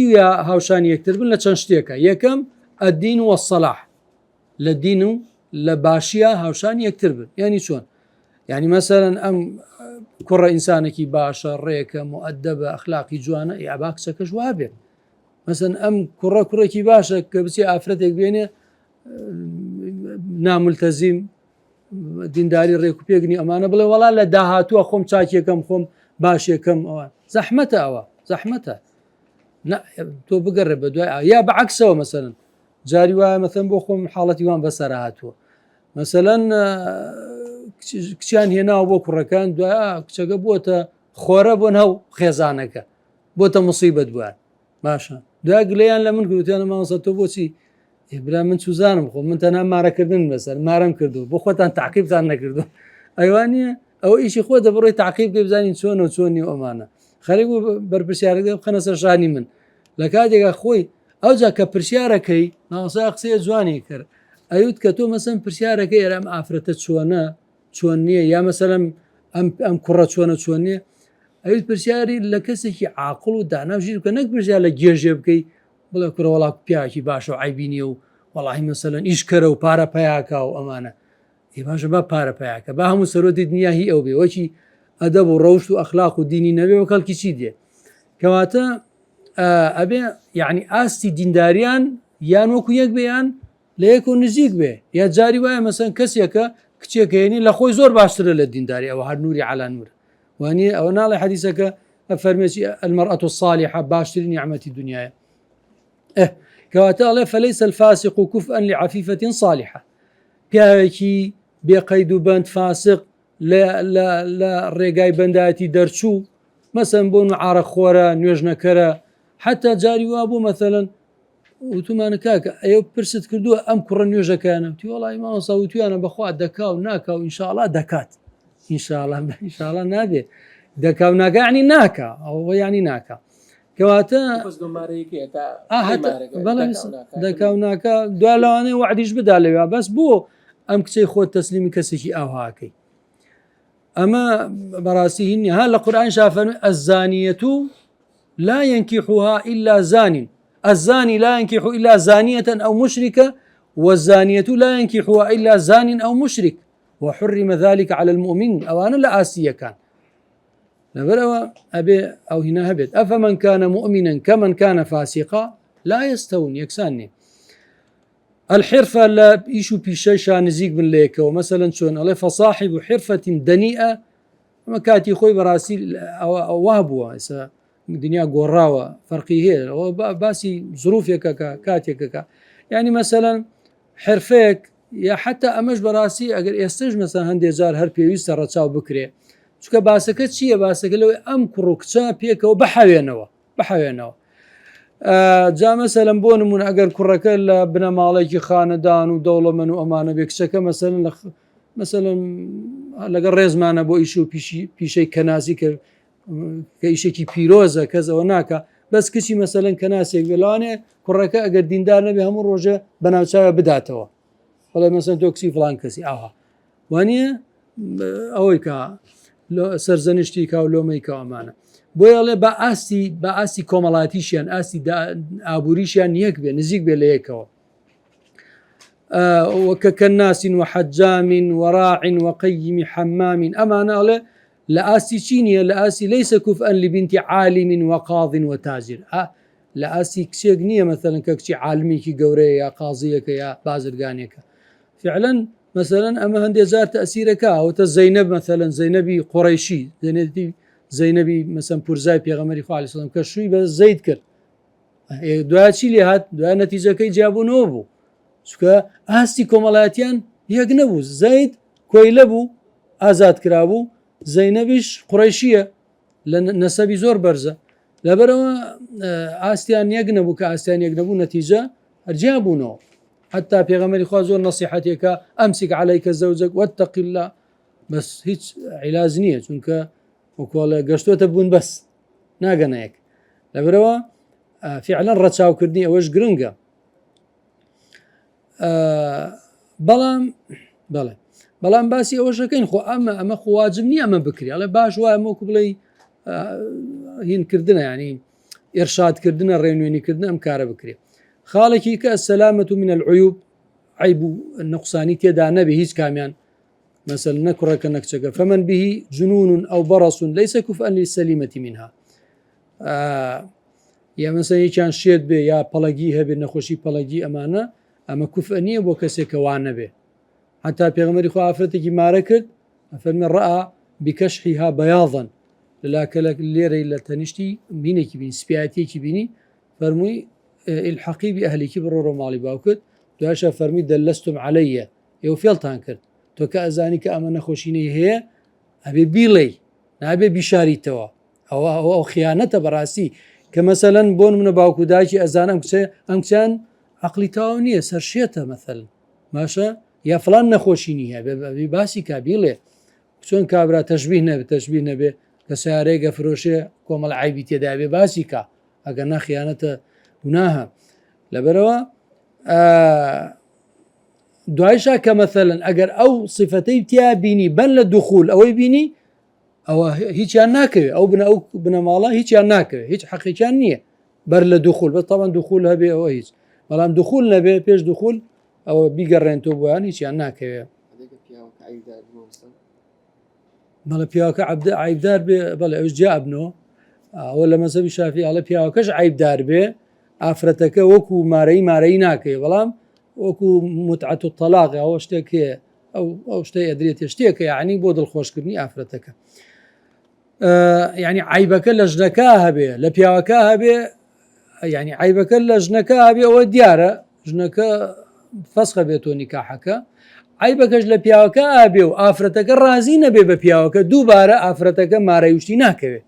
هاوشانی یەکتر بن لە چەند شتێکە یەکەم الدين والصلاح للدين لباشيا هاوشان يكتربن يعني شون يعني مثلا أم كرة إنسانك باشا ريكة مؤدبة أخلاقي جوانا يا باكسك جوابه مثلا أم كرة باشا كبسي آفرتك بينه ناملتزم دینداری ڕێک و پێگنی ئەمانە بڵێ وەڵا لە داهاتووە خۆم چاکێکم خۆم باشێکم ئەوە زەحمەتە ئەوە زەحمەتە تۆ بگەڕێ بە دوای یا بەعکسەوە مەسەرن جاری وایە مەسەن بۆ خۆم حاڵەتی وان بەسەر هاتووە مەسەلەن کچیان هێناوە بۆ کوڕەکان دوای کچەکە بۆتە خۆرە بۆ ناو خێزانەکە بۆتە مصیبەت بووە باشە دوای گلەیان لە من گوتیانە مامۆستا تۆ بۆچی برا من سوزانم خۆ من تەنها مارەکردن بەسەر مارەم کردو بۆ خۆتان تعقیبتان نەکردو ئەیوانە ئەوە ئیشی خۆ دەبڕۆی تعقیب بکەی بزانین چۆن و چۆنی ئەمانە خەریک بوو بەرپرسیارەکە بخەنە سەر شانی من لە کاتێکە خۆی ئەوجا کە پرسیارەکەی ناوەسا قسەیە جوانی کرد ئەوت کە تۆ مەسەن پرسیارەکەی ئێرەم ئافرەتە چۆنە چۆن نییە یا مەسەلەم ئەم کوڕە چۆنە چۆن نییە ئەوت پرسیاری لە کەسێکی عاقڵ و داناژیر بکە نەک پرسیار لە گێژێ بکەی بڵێ کوڕە وەڵا پیاکی باشە و عیبینیە و وەڵاهی مەسەلەن ئیشکەرە و پارە پەیاکە و ئەمانە ئی باشە با پارە پەیاکە با هەموو سەرۆتی دنیا هی ئەو بێ وەکی ئەدەب و ڕەوشت و ئەخلاق و دینی نەبێ و کەڵکی چی دێ کەواتە ئەبێ یعنی ئاستی دینداریان یان وەکو یەک بێیان لە یەک و نزیک بێ یا جاری وایە مەسەن کەسێکە کچێکەێنی لە خۆی زۆر باشترە لە دینداری ئەوە هەر نووری عەلا نورە وانە ئەوە ناڵێ حەدیسەکە فەرمێکی المەرئەة الصالحة باشترین نیعمەتی دنیاە كواتاله فليس الفاسق كفءا لعفيفة صالحة پیاوێکی بێقەید و بند فاسق لە ڕێگای بەندایەتی دەرچوو مەسەن بۆ عارە خۆرە نوێژ نەکەرە حتا جاری وا بوو مەثەلەن وتمانە کاکە ئەو پرست کردووە ئەم کوڕە نوێژەکانە وتی وەڵی مامۆستا وتویانە بەخوا دەکا و ناکا و ئینشاءڵڵا دەکات ئینشاءڵڵا نابێت دەکا و ناکا یعنی ناکا ئەوە یعنی ناکا کەواتە دەکا و ناکە دوای لەوانەیە وعدیش بدا لەوێ بەس بۆ ئەم کچەی خۆت تەسلیمی کەسێکی ئاوهاکەی ئەمە بەڕاستی هینی ها لە قورئان فەرمووی الزانية لا ينكحها إلا زان الزاني لا ينكح إلا زانية أو مشركة والزانية لا ينكحها إلا زان أو مشرك وحرم ذلك على المؤمن أو أنا لا آسية كان لبروا أبي أو هنا هبت أفمن كان مؤمنا كمن كان فاسقا لا يستوون يكساني الحرفة لا يشو بيشيشا نزيق من ليكا ومثلا شون الله فصاحب حرفة دنيئة ما كاتي خوي براسي أو وهبوا دنيا قراوة فرقي هي باسي ظروفك كاتيك يعني مثلا حرفك يا حتى أمش براسي أجر يستج مثلا هندي زار هر بيويست رتشاو بكري چونکە باسەکە چییە باسەکە لەوەی ئەم کوڕ و کچە پێکەوە بەحەوێنەوە جا مەسەلەن بۆ نمونە ئەگەر کوڕەکە لە بنەماڵێکی خانەدان و دەوڵەمەند و ئەمانە بێ کچەکە مەسەلەن لەگەڵ ڕێزمانە بۆ ئیش و پیشەی کەناسی کە ئیشێکی پیرۆزە کەسەوە ناکە بەس کچی مەسەلەن کەناسێک بێ لەوانێ کوڕەکە ئەگەر دیندار نەبێ هەموو ڕۆژە بەناوچاوە بداتەوە بەڵێ مەسەلەن تۆ کچی فڵان کەسی ئاوا وانە ئەوەی کە سەرزەنیشتی کا و لۆمەی کەوامانە بۆیڵێ بە ئاستی کۆمەڵاتیشیان ئاستی ئابووریشیان یەک بێ نزیک بێ لە یەکەوە وەکە کەناسین و حەجامین وەراعین وەقەیمی حەمامین ئەمانەڵێ لە ئاستی چی نییە لە ئاسی لەیسە کوفئەن لبینتی عالیمین وەقاضین وتاجر لە ئاسی کچێک نییە مەثەلەن کە کچی عالمێکی گەورەیە یا قازیەکە یا بازرگانێکە فعلا مثلا ئەمە هەندێک جار تەسیرەکە ئەوتە زەینەب مثلا زەینەبی قوڕەیشی زەینەبی مەسەن پورزای پێغەمبەری خوا عەلەیهی سەلام کە شووی بە زەید کرد دوای چی لێ هات دوای نەتیجەکەی جیابوونەوە بوو چونکە ئاستی کۆمەڵایەتیان یەک نەبوو زەید کۆیلە بوو ئازاد کرابوو زەینەبیش قوڕەیشیە لە نەسەبی زۆر بەرزە لەبەرەوە ئاستیان یەک نەبوو کە ئاستیان یەک نەبوو نەتیجە هەرجیابوونەوە حتى پیغمبر خوا زۆر نصیحتێکە ئەمسک عەلەیکە زەوجەک واتقی الله بەس هیچ عیلاج نییە چونکە وەکوڵە گەشتۆتە بوون بەس ناگەنەیەک لەبەرەوە فعلا ڕەچاوکردنی ئەوەش گرنگە بەڵام باسی ئەوەشەکەین خۆ ئەمە خواجب نییە ئەمە بکری ئەڵێ باش وایە مۆکو بڵێ هینکردنە ینی ئێرشادکردنە ڕێنوێنیکردن ئەم کارە بکرێت خاڵێکی کە السلامة من العيوب عيب النقصاني تێدا نەبێ هیچ کامیان مثلا نەکوڕەکە نەکچەکە فمن به جنون أو برص ليس كفءا للسليمة منها یا مثلا یەکیان شێت بێ یا پەڵەگی هەبێ نەخۆشی پەڵەگی ئەمانە ئەمە کوفء نییە بۆ کەسێکە وان نەبێ حتا پێغەمبەری خوا ئافرەتێکی مارە کرد فەرمێ ڕەئا بکەشحیها بەیاضا لەلاکە لێرەی لە تەنیشتی بینێکی بینی سپایەتێکی بینی فەرمووی ئیلحەقی بئەهلیکی بڕۆ ماڵی باوکت دوایشە فەرمی دەلەستم عەلەیە ئێوە فێڵتان کرد تۆ کە ئەزانی کە ئەمە نەخۆشینەی هەیە ئەبێ بیڵێ نابێ بیشاریتەوە ئەو خیانەتە بەڕاستی کە مەسەلەن بۆ منە باوکو داکی ئەزان ئەم کچیان عەقلی تەواو نییە سەرشێتە مەثەڵەن باشە یا فڵان نەخۆشینی هەیە بێ باسی کا بیڵێ چۆن کابرا تەشبیه نەبێ کە سیارەیەکە فرۆشێ کۆمەڵ عیبی تێدا بێ باسی کا ئەگەر نەخیانەتە گوناهە لەبەرەوە دوایشا کە مەثەڵەن ئەگەر ئەو صفەتەی تیا بینی بەن لە دوخول ئەوەی بینی ئەوە هیچیان ناکەوێت ئەو بنەماڵە هیچیان ناکەوێت هیچ حەقیقیان نییە بەر لە دوخول بە تاوان دوخول هەبێ ئەوە هیچ بەڵام دوخول نەبێ پێش دوخول ئەوە بیگەڕێنەوە بۆیان هیچیان ناکەوێت بەڵە پیاوەکە عیبدار بێ بەڵێ ئەوش جا ئەبنەوە ئەوە لە مەزهەبی شافعی ئەڵێ پیاوەکەش عیبدار بێ ئافرەتەکە وەکو مارەی ناکەوێت بەڵام وەکو متعەت الطەلاق ئەوە شتێک هەیە ئەو شتەی ئەدرێتێ شتێکە یعنی بۆ دڵخۆشکردنی ئافرەتەکە یعنی عیبەکە لە ژنەکە هەبێ لە پیاوەکە هەبێ یعنی عیبەکە لە ژنەکە هەبێ ئەوە دیارە ژنەکە فەسخە بێتۆ نیکاحەکە عیبەکەش لە پیاوەکە ئابێ و ئافرەتەکە ڕازی نەبێ بە پیاوەکە دووبارە ئافرەتەکە مارەی وشتی ناکەوێت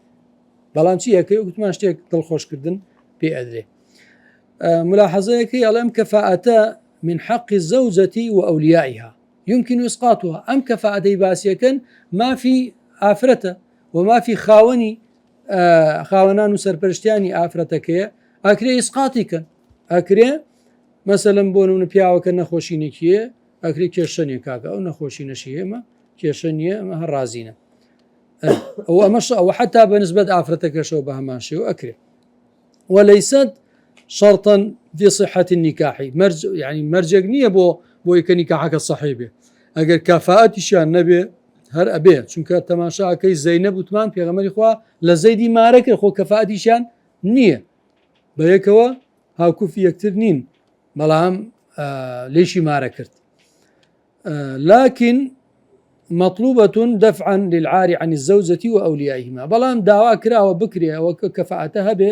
بەڵام چیەکەی وتمان شتێک دڵخۆشکردن پێ ئەدرێ ملاحظەیەکەی ئەڵێم کەفاءەتە من حق الزوجة وأوليائها يمكن إسقاطها أم كفاءة باسيكن ما في آفرته وما في خاونان سرپرشتياني آفرتك أكري إسقاطك أكري مثلا بونون بياوك نخوشينكيه أكري كيشني كاكا أو نخوشينشيه ما كيشنيه ما هالرازينه أو حتى بالنسبة آفرتك شو بهماشي وأكري وليست شرطا في صحة النكاح يعني مرجقنية بو يكنكاحك الصحيبة أجر كفاءتشان نبي هر أبي چونکە تەماشاکەی زەینەب وتمان پێغەمبەری خوا لە زەیدی مارە کرد خۆ کەفاءتیشان نییە بە یەکەوە هاوکوفی یەکتر نین بەڵام لێشی مارە کرد لكن مطلوبة دفعا للعار عن الزوجة وأوليائهما بەڵام داوا کراوە بکرێ ئەوە کەفاءەتە هەبێ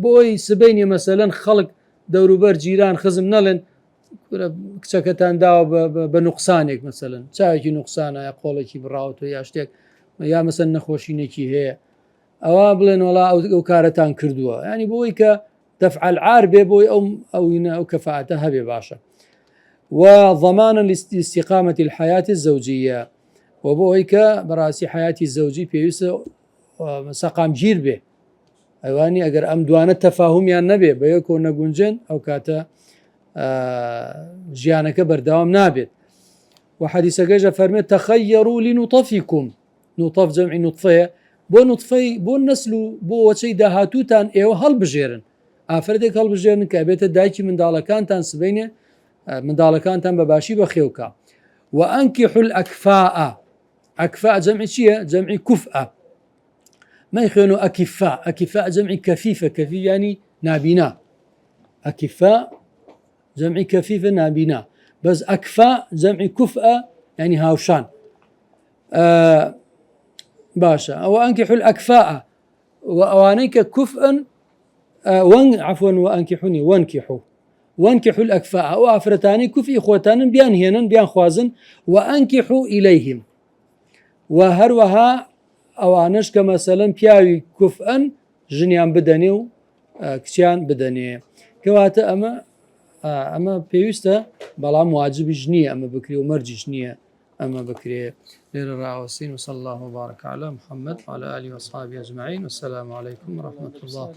بۆی سبەینی مەسەلەن خەڵک دەوروبەر جیران خزم نەڵێن کچەکەتان داوە بە نوقسانێک مەسەلەن چاوێکی نوقسانە یا قۆڵێکی بڕاوتۆ یا شتێک یا مەسەن نەخۆشینێکی هەیە ئەوە بڵێن وڵا ئەو کارەتان کردووە ینی بۆی کە دەفع العار بێ بۆی ئەو کەفاءەتە هەبێ باشە وضمان لاستقامة الحياة الزوجية وبۆی کە بەڕاستی حياتی زەوجی پێویستە سەقامگیر بێ ئەوانی ئەگەر ئەم دوانە تەفاهمیان نەبێ بە یەکۆ نەگونجن ئەو کاتە ژیانەکە بەردەوام نابێت وحەدیسەکەیش فەرمێت تەخەیەڕوا لنوطەفیکم نوطەف جەمعی نوطفەیە بۆ نوطفەی بۆ نەسل و بۆ وەچەی داهاتووتان ئێوە هەڵبژێرن ئافرەتێک هەڵبژێرن کە بێتە دایکی منداڵەکانتان سبەینێ منداڵەکانتان بەباشی بەخێوکە وأنكحوا الأكفاء أكفاء جمع چییە جمعی کوفئە ما يخونوا أكفاء جمع كفيفة كفيف يعني نابينا أكفاء جمع كفيفة نابينا بس أكفاء جمع كفأة يعني هاوشان باشا أو أنكحوا الأكفاء وأوانيك كفءا وأنكحوني وانكحوا الأكفاء وأفرتاني كفء إخوتان بيان هينا بيان خوازن وأنكحوا إليهم وهروها ئەوانش کە مەسەلەن پیاوی کوفئەن ژنیان بدەنێ و کچیان بدەنێ کەواتە ئەمە پێویستە بەڵام واجبیش نییە ئەمە بکرێ و مەرجیش نییە ئەمە بکرێ لێرە ڕاوەستین وصلى الله وبارك على محمد وعلى آله وصحبه أجمعين والسلام عليكم ورحمة الله